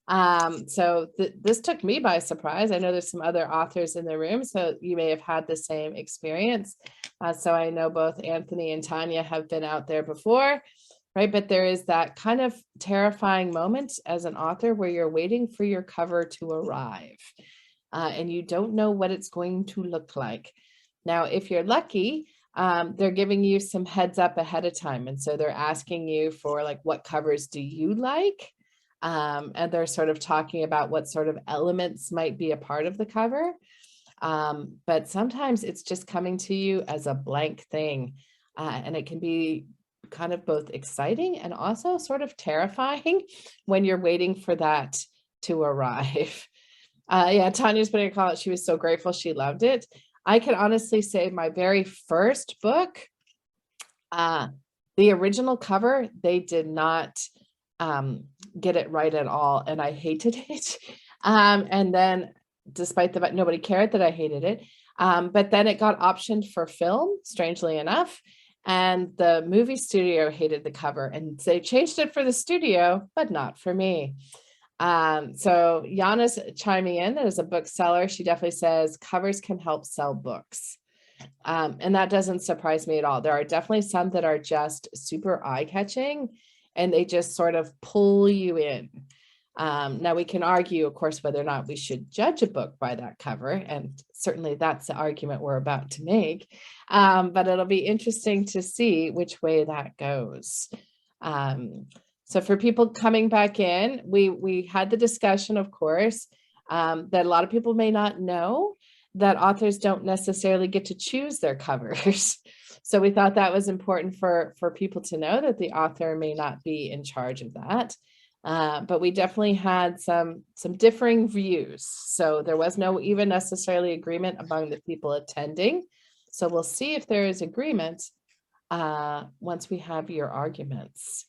So this took me by surprise. I know there's some other authors in the room, so you may have had the same experience. So I know both Anthony and Tanya have been out there before, right? But there is that kind of terrifying moment as an author where you're waiting for your cover to arrive, and you don't know what it's going to look like. Now, if you're lucky, they're giving you some heads up ahead of time. And so they're asking you for like, what covers do you like? And they're sort of talking about what sort of elements might be a part of the cover. But sometimes it's just coming to you as a blank thing. And it can be kind of both exciting and also sort of terrifying when you're waiting for that to arrive. Yeah, Tanya's putting a comment. She was so grateful. She loved it. I can honestly say my very first book, the original cover, they did not get it right at all. And I hated it. And then despite the fact nobody cared that I hated it, but then it got optioned for film, strangely enough. And the movie studio hated the cover and they changed it for the studio, but not for me. So Yana's chiming in as a bookseller. She definitely says covers can help sell books. And that doesn't surprise me at all. There are definitely some that are just super eye-catching and they just sort of pull you in. Now we can argue, of course, whether or not we should judge a book by that cover. And certainly that's the argument we're about to make. But it'll be interesting to see which way that goes. So for people coming back in, we had the discussion, of course, that a lot of people may not know that authors don't necessarily get to choose their covers. So we thought that was important for people to know that the author may not be in charge of that. But we definitely had some differing views. So there was no even necessarily agreement among the people attending. So we'll see if there is agreement once we have your arguments.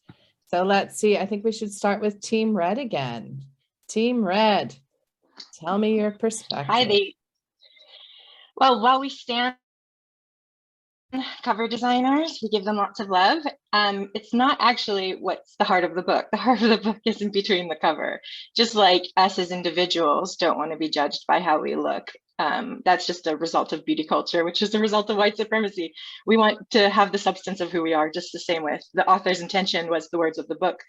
So let's see, I think we should start with Team Red again. Team Red, tell me your perspective. Hi, well, while we stand cover designers, we give them lots of love. It's not actually what's the heart of the book. The heart of the book isn't between the cover. Just like us as individuals don't want to be judged by how we look. That's just a result of beauty culture, which is the result of white supremacy. We want to have the substance of who we are, just the same with the author's intention was the words of the book.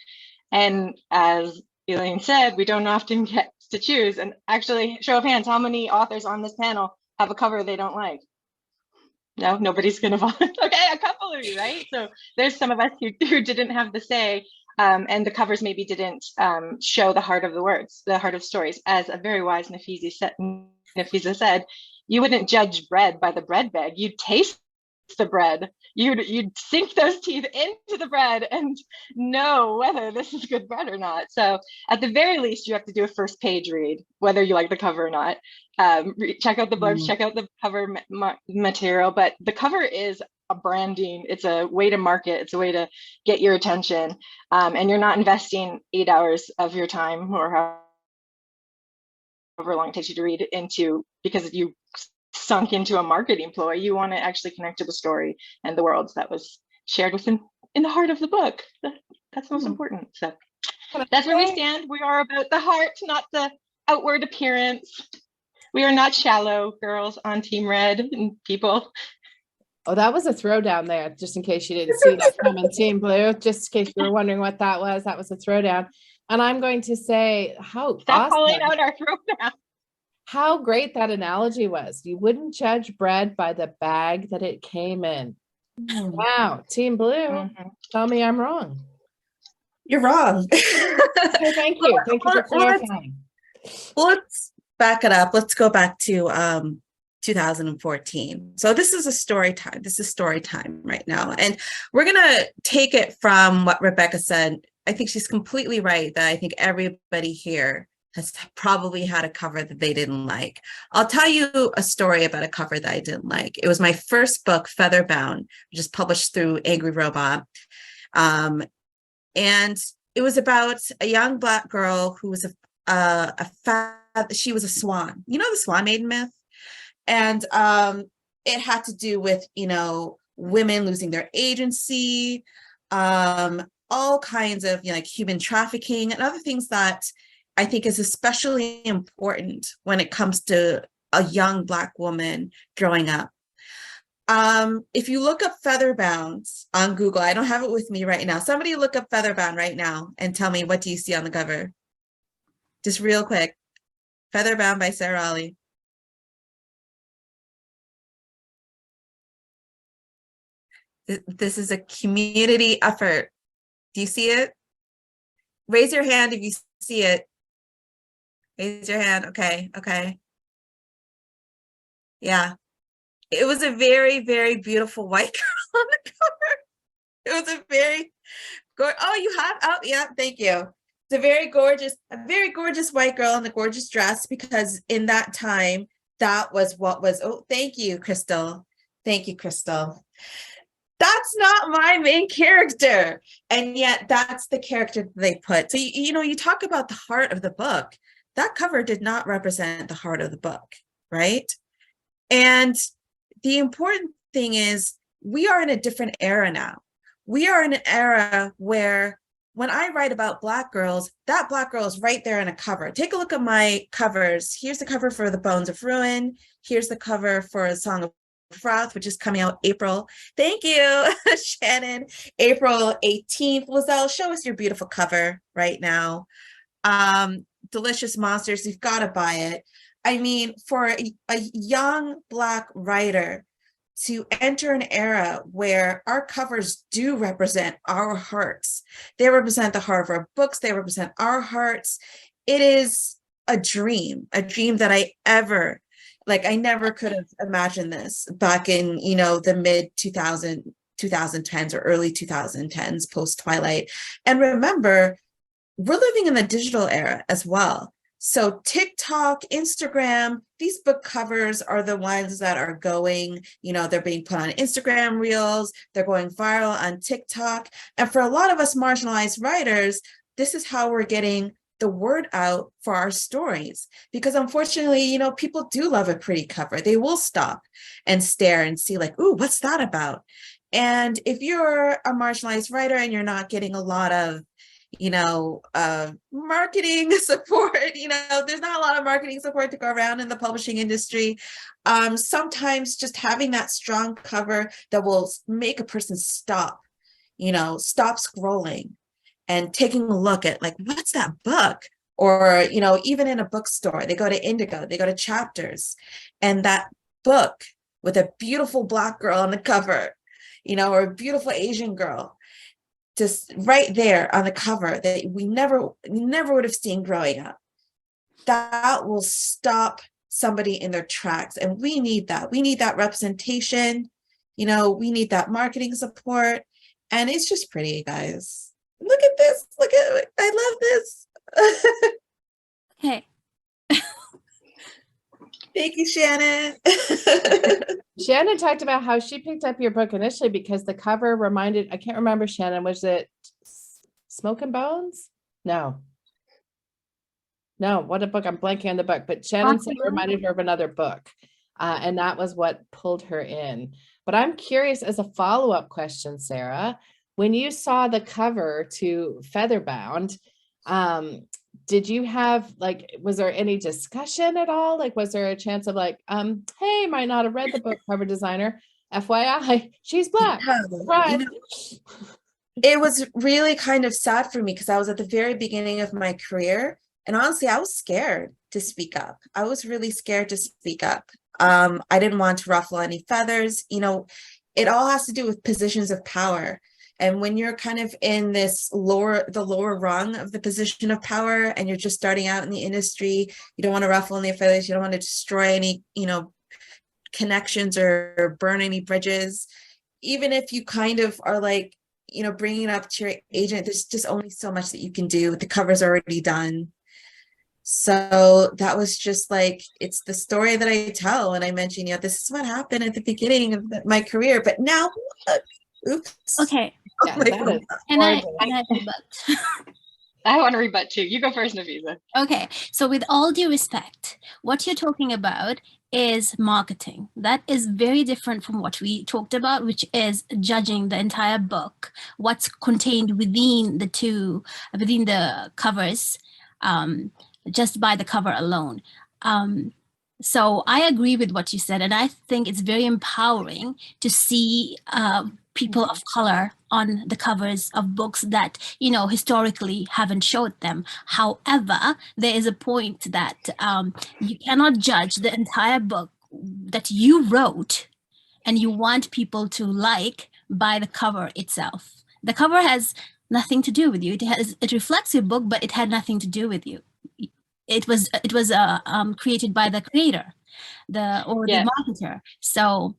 And as Eileen said, we don't often get to choose. And actually, show of hands, how many authors on this panel have a cover they don't like? No, nobody's going to volunteer. Okay, a couple of you, right? So there's some of us who didn't have the say, and the covers maybe didn't show the heart of the words, the heart of stories. As a very wise Nafiza said, you wouldn't judge bread by the bread bag. You'd taste the bread. You'd sink those teeth into the bread and know whether this is good bread or not. So at the very least, you have to do a first page read, whether you like the cover or not. Check out the blurbs, check out the cover material, but the cover is a branding. It's a way to market. It's a way to get your attention. And you're not investing 8 hours of your time or however long it takes you to read into because you sunk into a marketing ploy. You want to actually connect to the story and the worlds that was shared within in the heart of the book. That's most important. So that's where we stand. We are about the heart, not the outward appearance. We are not shallow girls on Team Red and people. Oh, that was a throwdown there, just in case you didn't see that coming. Team Blue, just in case you were wondering what that was a throwdown. And I'm going to say how Stop awesome. calling out our throwdown. How great that analogy was. You wouldn't judge bread by the bag that it came in. Wow, Team Blue, tell me I'm wrong. You're wrong. Okay, thank you. Thank you for clarifying. Let's back it up. Let's go back to 2014. So this is a story time. This is story time right now. And we're going to take it from what Rebecca said. I think she's completely right that I think everybody here has probably had a cover that they didn't like. I'll tell you a story about a cover that I didn't like. It was my first book, Featherbound, which is published through Angry Robot. And it was about a young Black girl who was she was a swan. You know the Swan Maiden myth? And it had to do with, women losing their agency, all kinds of, like human trafficking and other things that I think is especially important when it comes to a young Black woman growing up. If you look up Featherbound on Google, I don't have it with me right now. Somebody look up Featherbound right now and tell me, what do you see on the cover? Just real quick. Featherbound by Sarah Raughley. This is a community effort. Do you see it? Raise your hand if you see it. Raise your hand. Okay. Okay. Yeah. It was a very, very beautiful white girl on the cover. It was a very oh, you have? Oh, yeah, thank you. It's a very gorgeous white girl in a gorgeous dress, because in that time, that was what was, oh, thank you, Crystal. Thank you, Crystal. That's not my main character. And yet that's the character that they put. So, you know, you talk about the heart of the book. That cover did not represent the heart of the book, right? And the important thing is we are in a different era now. We are in an era where when I write about Black girls, that Black girl is right there on a cover. Take a look at my covers. Here's the cover for The Bones of Ruin. Here's the cover for A Song of Froth, which is coming out April. Thank you, Shannon. April 18th. Liselle, show us your beautiful cover right now. Delicious Monsters, you've got to buy it. I mean, for a young Black writer to enter an era where our covers do represent our hearts. They represent the heart of our books. They represent our hearts. It is a dream that I never could have imagined this back in, you know, the mid 2010s or early 2010s, post Twilight. And remember, we're living in the digital era as well. So TikTok, Instagram, these book covers are the ones that are going, you know, they're being put on Instagram reels, they're going viral on TikTok. And for a lot of us marginalized writers, this is how we're getting the word out for our stories. Because unfortunately, you know, people do love a pretty cover. They will stop and stare and see like, ooh, what's that about? And if you're a marginalized writer and you're not getting a lot of, you know, marketing support, you know, there's not a lot of marketing support to go around in the publishing industry. Sometimes just having that strong cover that will make a person stop, you know, stop scrolling and taking a look at like, what's that book? Or, you know, even in a bookstore, they go to Indigo, they go to Chapters, and that book with a beautiful Black girl on the cover, you know, or a beautiful Asian girl, just right there on the cover that we never would have seen growing up. That will stop somebody in their tracks. And we need that. We need that representation. You know, we need that marketing support. And it's just pretty, guys. Look at this. Look at it. I love this. Okay. Thank you, Shannon. Shannon talked about how she picked up your book initially because the cover reminded, I can't remember, Shannon, was it Smoke and Bones? No, what a book. I'm blanking on the book, but Shannon said it reminded her of another book. And that was what pulled her in. But I'm curious, as a follow-up question, Sarah, when you saw the cover to Featherbound, did you have like, was there any discussion at all? Like, was there a chance of like, hey, might not have read the book, cover designer, FYI, she's Black. Right. You know, it was really kind of sad for me because I was at the very beginning of my career. And honestly, I was scared to speak up. I was really scared to speak up. I didn't want to ruffle any feathers. You know, it all has to do with positions of power. And when you're kind of in the lower rung of the position of power and you're just starting out in the industry, you don't want to ruffle any feathers, you don't want to destroy any, you know, connections or burn any bridges. Even if you kind of are like, you know, bringing it up to your agent, there's just only so much that you can do. The cover's already done. So that was just like, it's the story that I tell. And I mentioned, you know, this is what happened at the beginning of my career, but now, oops. Okay. Yeah, and I rebut. I want to rebut too. You go first, Nafiza. Okay. So with all due respect, what you're talking about is marketing. That is very different from what we talked about, which is judging the entire book, what's contained within the covers, just by the cover alone. So I agree with what you said, and I think it's very empowering to see people of color on the covers of books that, you know, historically haven't showed them. However, there is a point that you cannot judge the entire book that you wrote and you want people to like by the cover itself. The cover has nothing to do with you. It reflects your book, but it had nothing to do with you. It was created by the creator, the marketer. So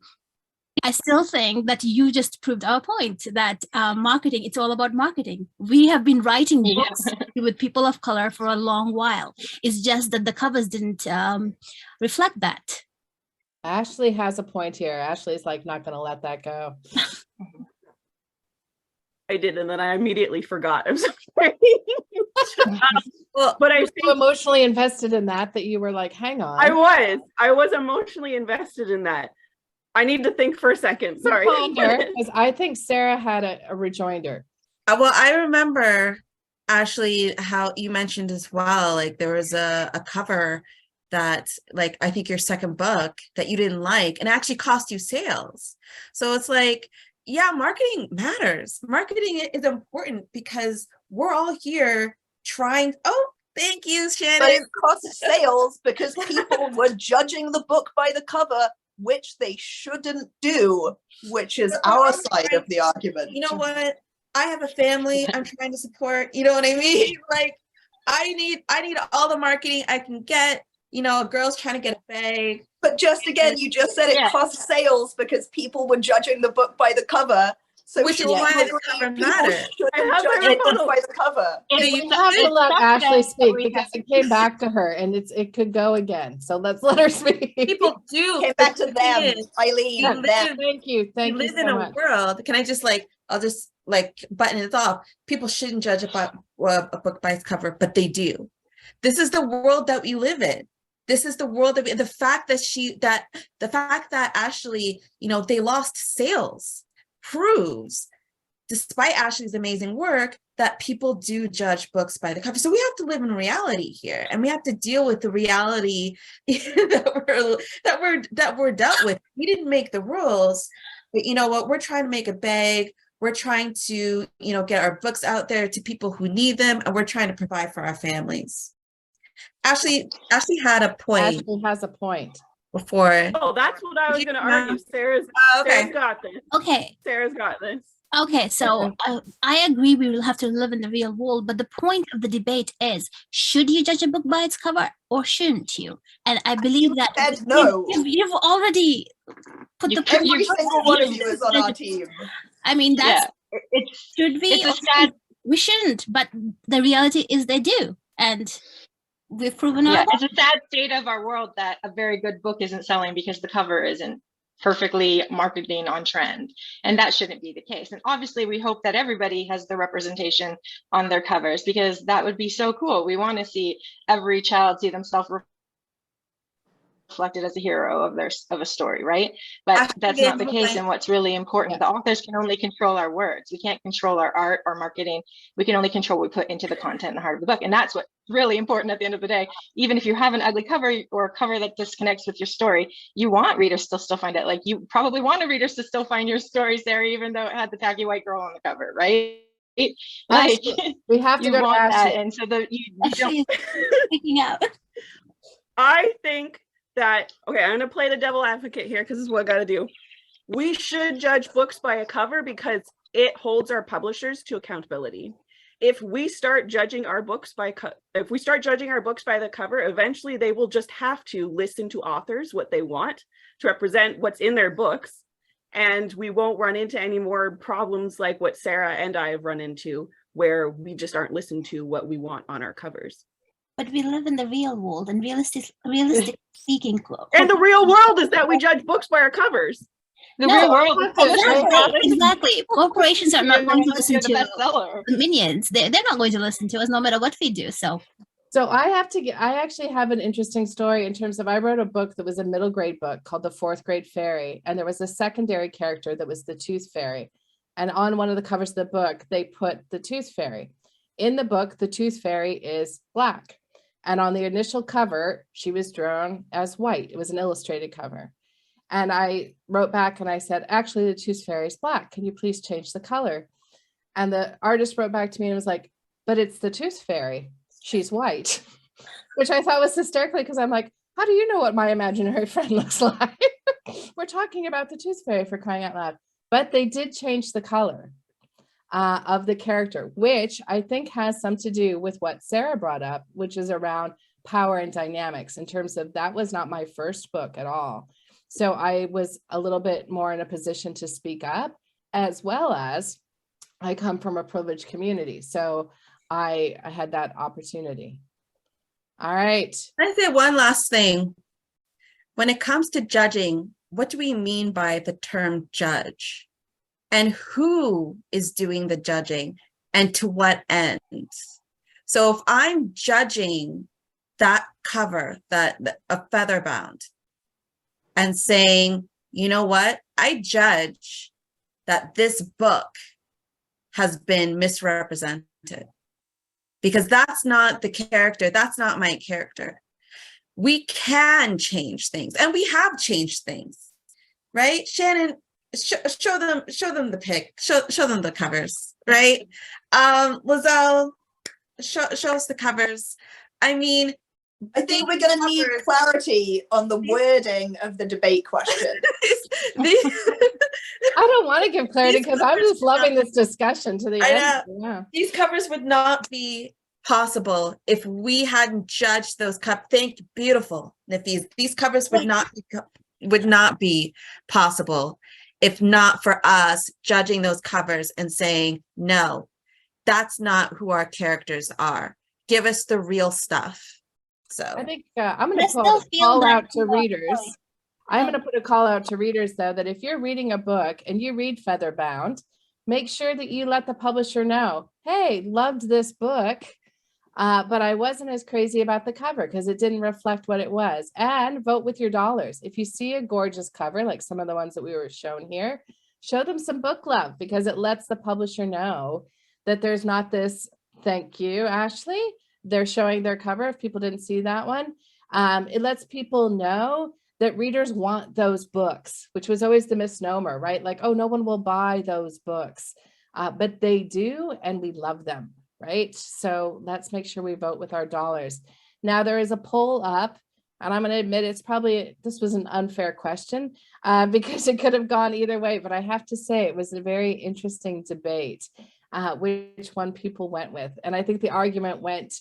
I still think that you just proved our point that marketing, it's all about marketing. We have been writing books with people of color for a long while. It's just that the covers didn't reflect that. Ashley has a point here. Ashley's like not going to let that go. I did, and then I immediately forgot. I'm sorry. Well, but I was so emotionally invested in that you were like, hang on. I was emotionally invested in that. I need to think for a second. Sorry. Because I think Sarah had a rejoinder. Well, I remember, Ashley, how you mentioned as well, like there was a cover that, like, I think your second book that you didn't like and actually cost you sales. So it's like, yeah, marketing matters. Marketing is important because we're all here trying. Oh, thank you, Shannon. But it cost sales because people were judging the book by the cover, which they shouldn't do, which is our side of the argument. You know what? I have a family I'm trying to support. You know what I mean? Like, I need all the marketing I can get. You know, a girl's trying to get a bag. But just again, you just said it cost sales because people were judging the book by the cover. So which is why the cover matters. Judge the book by the cover. You have to let Ashley speak because it came back to her and it could go again. So let's let her speak. People do. Came back to them, Eileen. Thank you. Thank you. We live in a world. Can I just I'll just button it off. People shouldn't judge a book by its cover, but they do. This is the world that we live in. This is the world that the fact that Ashley, they lost sales proves, despite Ashley's amazing work, that people do judge books by the cover. So we have to live in reality here, and we have to deal with the reality that we're dealt with. We didn't make the rules, but you know what? We're trying to make a bag. We're trying to, get our books out there to people who need them, and we're trying to provide for our families. Ashley had a point. Ashley has a point. Before. Oh, that's what I was going to argue. Sarah's got this. Okay. Sarah's got this. Okay, so I agree we will have to live in the real world, but the point of the debate is, should you judge a book by its cover or shouldn't you? And I believe that no. You've already put the every single one of you is on our team. I mean, it should be. We shouldn't, but the reality is they do. And we've proven it's a sad state of our world that a very good book isn't selling because the cover isn't perfectly marketing on trend, and that shouldn't be the case. And obviously we hope that everybody has the representation on their covers because that would be so cool. We want to see every child see themselves reflected as a hero of a story, right? But that's not the case. And what's really important, the authors can only control our words. We can't control our art or marketing. We can only control what we put into the content in the heart of the book. And that's what's really important at the end of the day. Even if you have an ugly cover or a cover that disconnects with your story, you want readers to still find it. Like, you probably want readers to still find your story, Sarah, even though it had the tacky white girl on the cover, right? Like, we have to go to Ashley. And so you don't picking out. I think that, okay, I'm going to play the devil advocate here because this is what I got to do. We should judge books by a cover because it holds our publishers to accountability. If we start judging our books by the cover, eventually they will just have to listen to authors, what they want to represent what's in their books, and we won't run into any more problems like what Sarah and I have run into, where we just aren't listened to what we want on our covers. But we live in the real world, and realistic speaking. And the real world is that we judge books by our covers. The real world. Exactly. Corporations are not going to listen to minions. They're not going to listen to us no matter what we do. So I actually have an interesting story in terms of, I wrote a book that was a middle grade book called The Fourth Grade Fairy. And there was a secondary character that was the Tooth Fairy. And on one of the covers of the book, they put the Tooth Fairy. In the book, the Tooth Fairy is black. And on the initial cover, she was drawn as white. It was an illustrated cover. And I wrote back and I said, actually, the Tooth Fairy is black. Can you please change the color? And the artist wrote back to me and was like, but it's the Tooth Fairy. She's white, which I thought was hysterically, because I'm like, how do you know what my imaginary friend looks like? We're talking about the Tooth Fairy, for crying out loud. but they did change the color of the character, which I think has some to do with what Sarah brought up, which is around power and dynamics, in terms of that was not my first book at all. So I was a little bit more in a position to speak up, as well as I come from a privileged community. So I had that opportunity. All right. I say one last thing. When it comes to judging, what do we mean by the term judge? And who is doing the judging and to what end? So if I'm judging that cover, a featherbound, and saying, you know what, I judge that this book has been misrepresented, because that's not the character, that's not my character. We can change things, and we have changed things, right? Shannon, show them the covers, right? Liselle, show us the covers. I mean, I think we're going to need clarity on the wording of the debate question. I don't want to give clarity because I'm just loving this discussion to the end. Yeah. These covers would not be possible if we hadn't judged those covers. Beautiful, Nafiza. These covers would not be possible if not for us judging those covers and saying, no, that's not who our characters are. Give us the real stuff. So I think I'm going to put a call out to readers. I'm going to put a call out to readers, though, that if you're reading a book and you read Featherbound, make sure that you let the publisher know, hey, loved this book, but I wasn't as crazy about the cover because it didn't reflect what it was. And vote with your dollars. If you see a gorgeous cover, like some of the ones that we were shown here, show them some book love, because it lets the publisher know that there's not this, thank you, Ashley. They're showing their cover if people didn't see that one. It lets people know that readers want those books, which was always the misnomer, right? Like, oh, no one will buy those books, but they do, and we love them, right? So let's make sure we vote with our dollars. Now there is a poll up, and I'm going to admit this was an unfair question because it could have gone either way, but I have to say it was a very interesting debate. Which one people went with. And I think the argument went,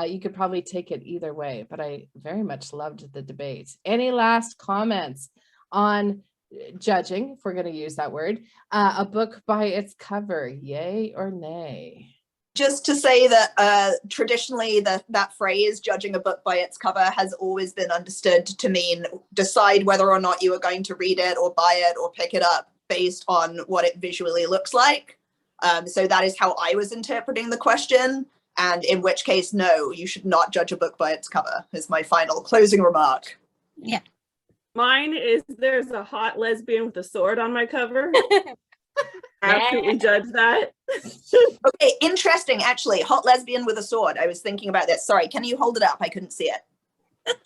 you could probably take it either way, but I very much loved the debate. Any last comments on judging, if we're going to use that word, a book by its cover, yay or nay? Just to say that traditionally that phrase, judging a book by its cover, has always been understood to mean decide whether or not you are going to read it or buy it or pick it up based on what it visually looks like. So that is how I was interpreting the question, and in which case, no, you should not judge a book by its cover, is my final closing remark. Yeah. Mine is there's a hot lesbian with a sword on my cover. Absolutely judge that. Okay, interesting, actually. Hot lesbian with a sword. I was thinking about this. Sorry, can you hold it up? I couldn't see it.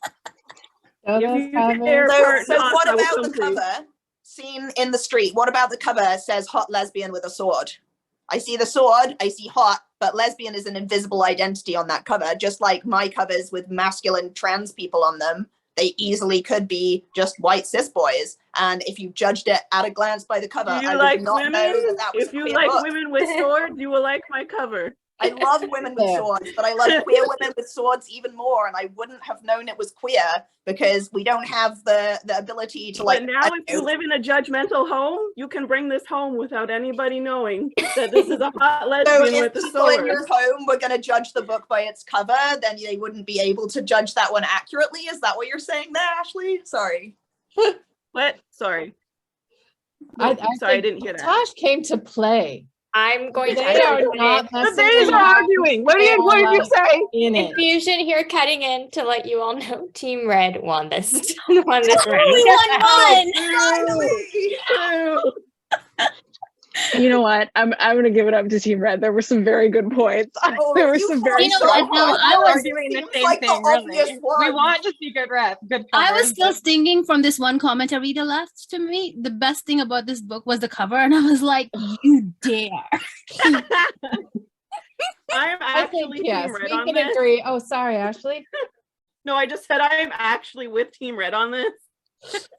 So what about the cover? Seen in the street. What about the cover says hot lesbian with a sword? I see the sword, I see hot, but lesbian is an invisible identity on that cover, just like my covers with masculine trans people on them. They easily could be just white cis boys. And if you judged it at a glance by the cover, I would not know that was if you like women with swords, you will like my cover. I love women with swords, but I love queer women with swords even more. And I wouldn't have known it was queer because we don't have the ability to But now if you live in a judgmental home, you can bring this home without anybody knowing that this is a hot lesbian with a sword. So if people in your home were going to judge the book by its cover, then they wouldn't be able to judge that one accurately. Is that what you're saying there, Ashley? Sorry. What? Sorry. I didn't hear that. Tash came to play. I'm going They are not The days are arguing. What did you say? Infusion here cutting in to let you all know Team Red won this. won this round. We won Finally! You know what? I'm gonna give it up to Team Red. There were some very good points. There were some very. You know what? No, I was doing the same thing. Really, we want to see good rep. Good. I was covers, still but- stinging from this one comment a reader left to me. The best thing about this book was the cover, and I was like, "You dare!" I'm actually yes, Team Red we on can this. agree. Oh, sorry, Ashley. No, I just said I am actually with Team Red on this.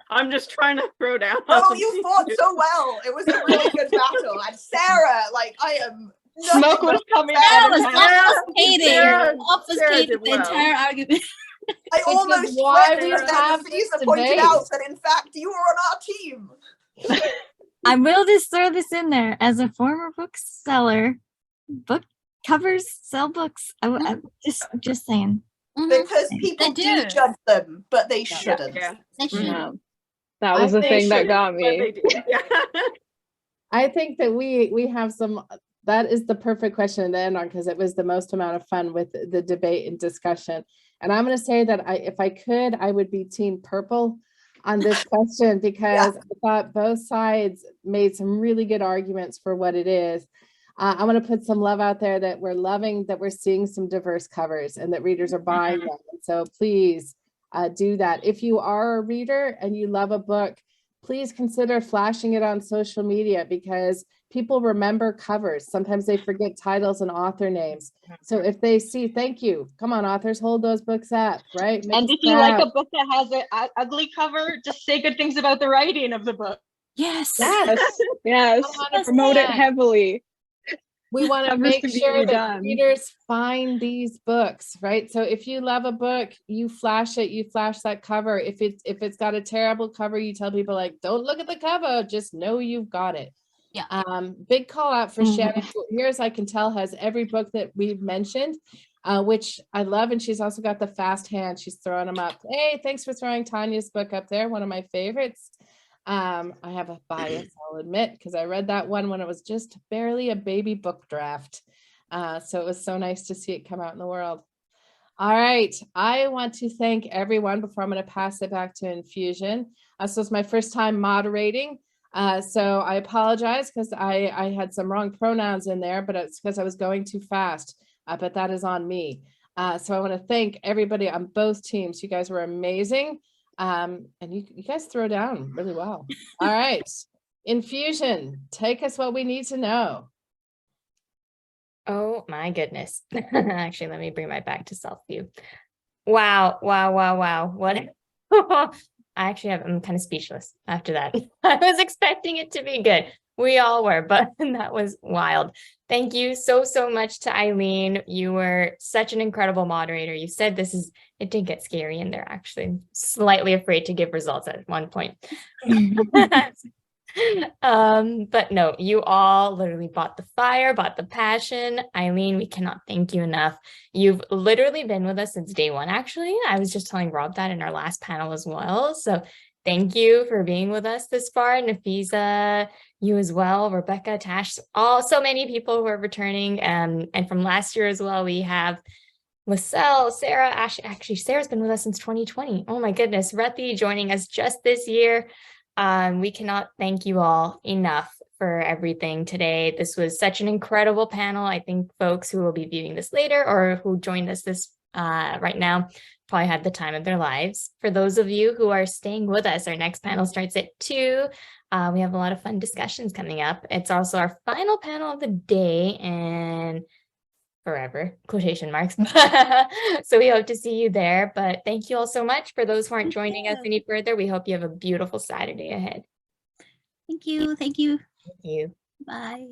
I'm just trying to throw down. Oh, you fought so well. It was a really good battle. And Sarah, like, I am Smoke was coming Sarah out of was his mouth. obfuscating, Sarah did the well. entire argument. I almost why flipped, we and then have this Nafiza pointed debate. out that in fact you were on our team. I will just throw this in there as a former bookseller. Book covers sell books. I'm just saying. Because people do do. judge them, but they shouldn't. Yeah. They should. Yeah. That was the think thing that shouldn't, got but me. they do. Yeah. I think that we have some, that is the perfect question to end on, because it was the most amount of fun with the debate and discussion. And I'm going to say that if I could, I would be team purple on this question, because I thought both sides made some really good arguments for what it is. I'm going to put some love out there that we're loving, that we're seeing some diverse covers and that readers are buying them. And so please do that. If you are a reader and you love a book, please consider flashing it on social media, because people remember covers. Sometimes they forget titles and author names. So if they see, thank you, come on, authors, hold those books up, right? Make And us if you like proud. a book that has an ugly cover, just say good things about the writing of the book. Yes. Yes. Yes, promote it 100%. heavily. We want to Covers make can be sure that redone. readers find these books, right? So if you love a book, you flash it, you flash that cover. If it's got a terrible cover, you tell people, like, don't look at the cover, just know you've got it. Yeah. Big call out for Shannon, who here, as I can tell, has every book that we've mentioned, which I love. And she's also got the fast hand. She's throwing them up. Hey, thanks for throwing Tanya's book up there, one of my favorites. I have a bias, I'll admit, because I read that one when it was just barely a baby book draft. So it was so nice to see it come out in the world. All right, I want to thank everyone before I'm going to pass it back to Infusion. So it's my first time moderating. So I apologize because I had some wrong pronouns in there, but it's because I was going too fast, but that is on me. So I want to thank everybody on both teams. You guys were amazing. And you guys throw down really well. All right, Infusion, take us what we need to know. Oh my goodness. Actually, let me bring my back to self view. Wow. What? I'm kind of speechless after that. I was expecting it to be good. We all were, but that was wild. Thank you so much to Eileen. You were such an incredible moderator. You said it did get scary in there, actually. Slightly afraid to give results at one point. But no, you all literally bought the fire, bought the passion. Eileen, we cannot thank you enough. You've literally been with us since day one, actually. I was just telling Rob that in our last panel as well. So thank you for being with us this far. Nafiza, you as well, Rebecca, Tash, so many people who are returning. And from last year as well, we have Liselle, Sarah, actually, Sarah's been with us since 2020. Oh my goodness, Rati joining us just this year. We cannot thank you all enough for everything today. This was such an incredible panel. I think folks who will be viewing this later or who joined us right now probably had the time of their lives. For those of you who are staying with us, our next panel starts at 2. We have a lot of fun discussions coming up. It's also our final panel of the day and forever, quotation marks. So we hope to see you there, but thank you all so much. For those who aren't joining us any further, we hope you have a beautiful Saturday ahead. Thank you. Thank you. Thank you. Bye.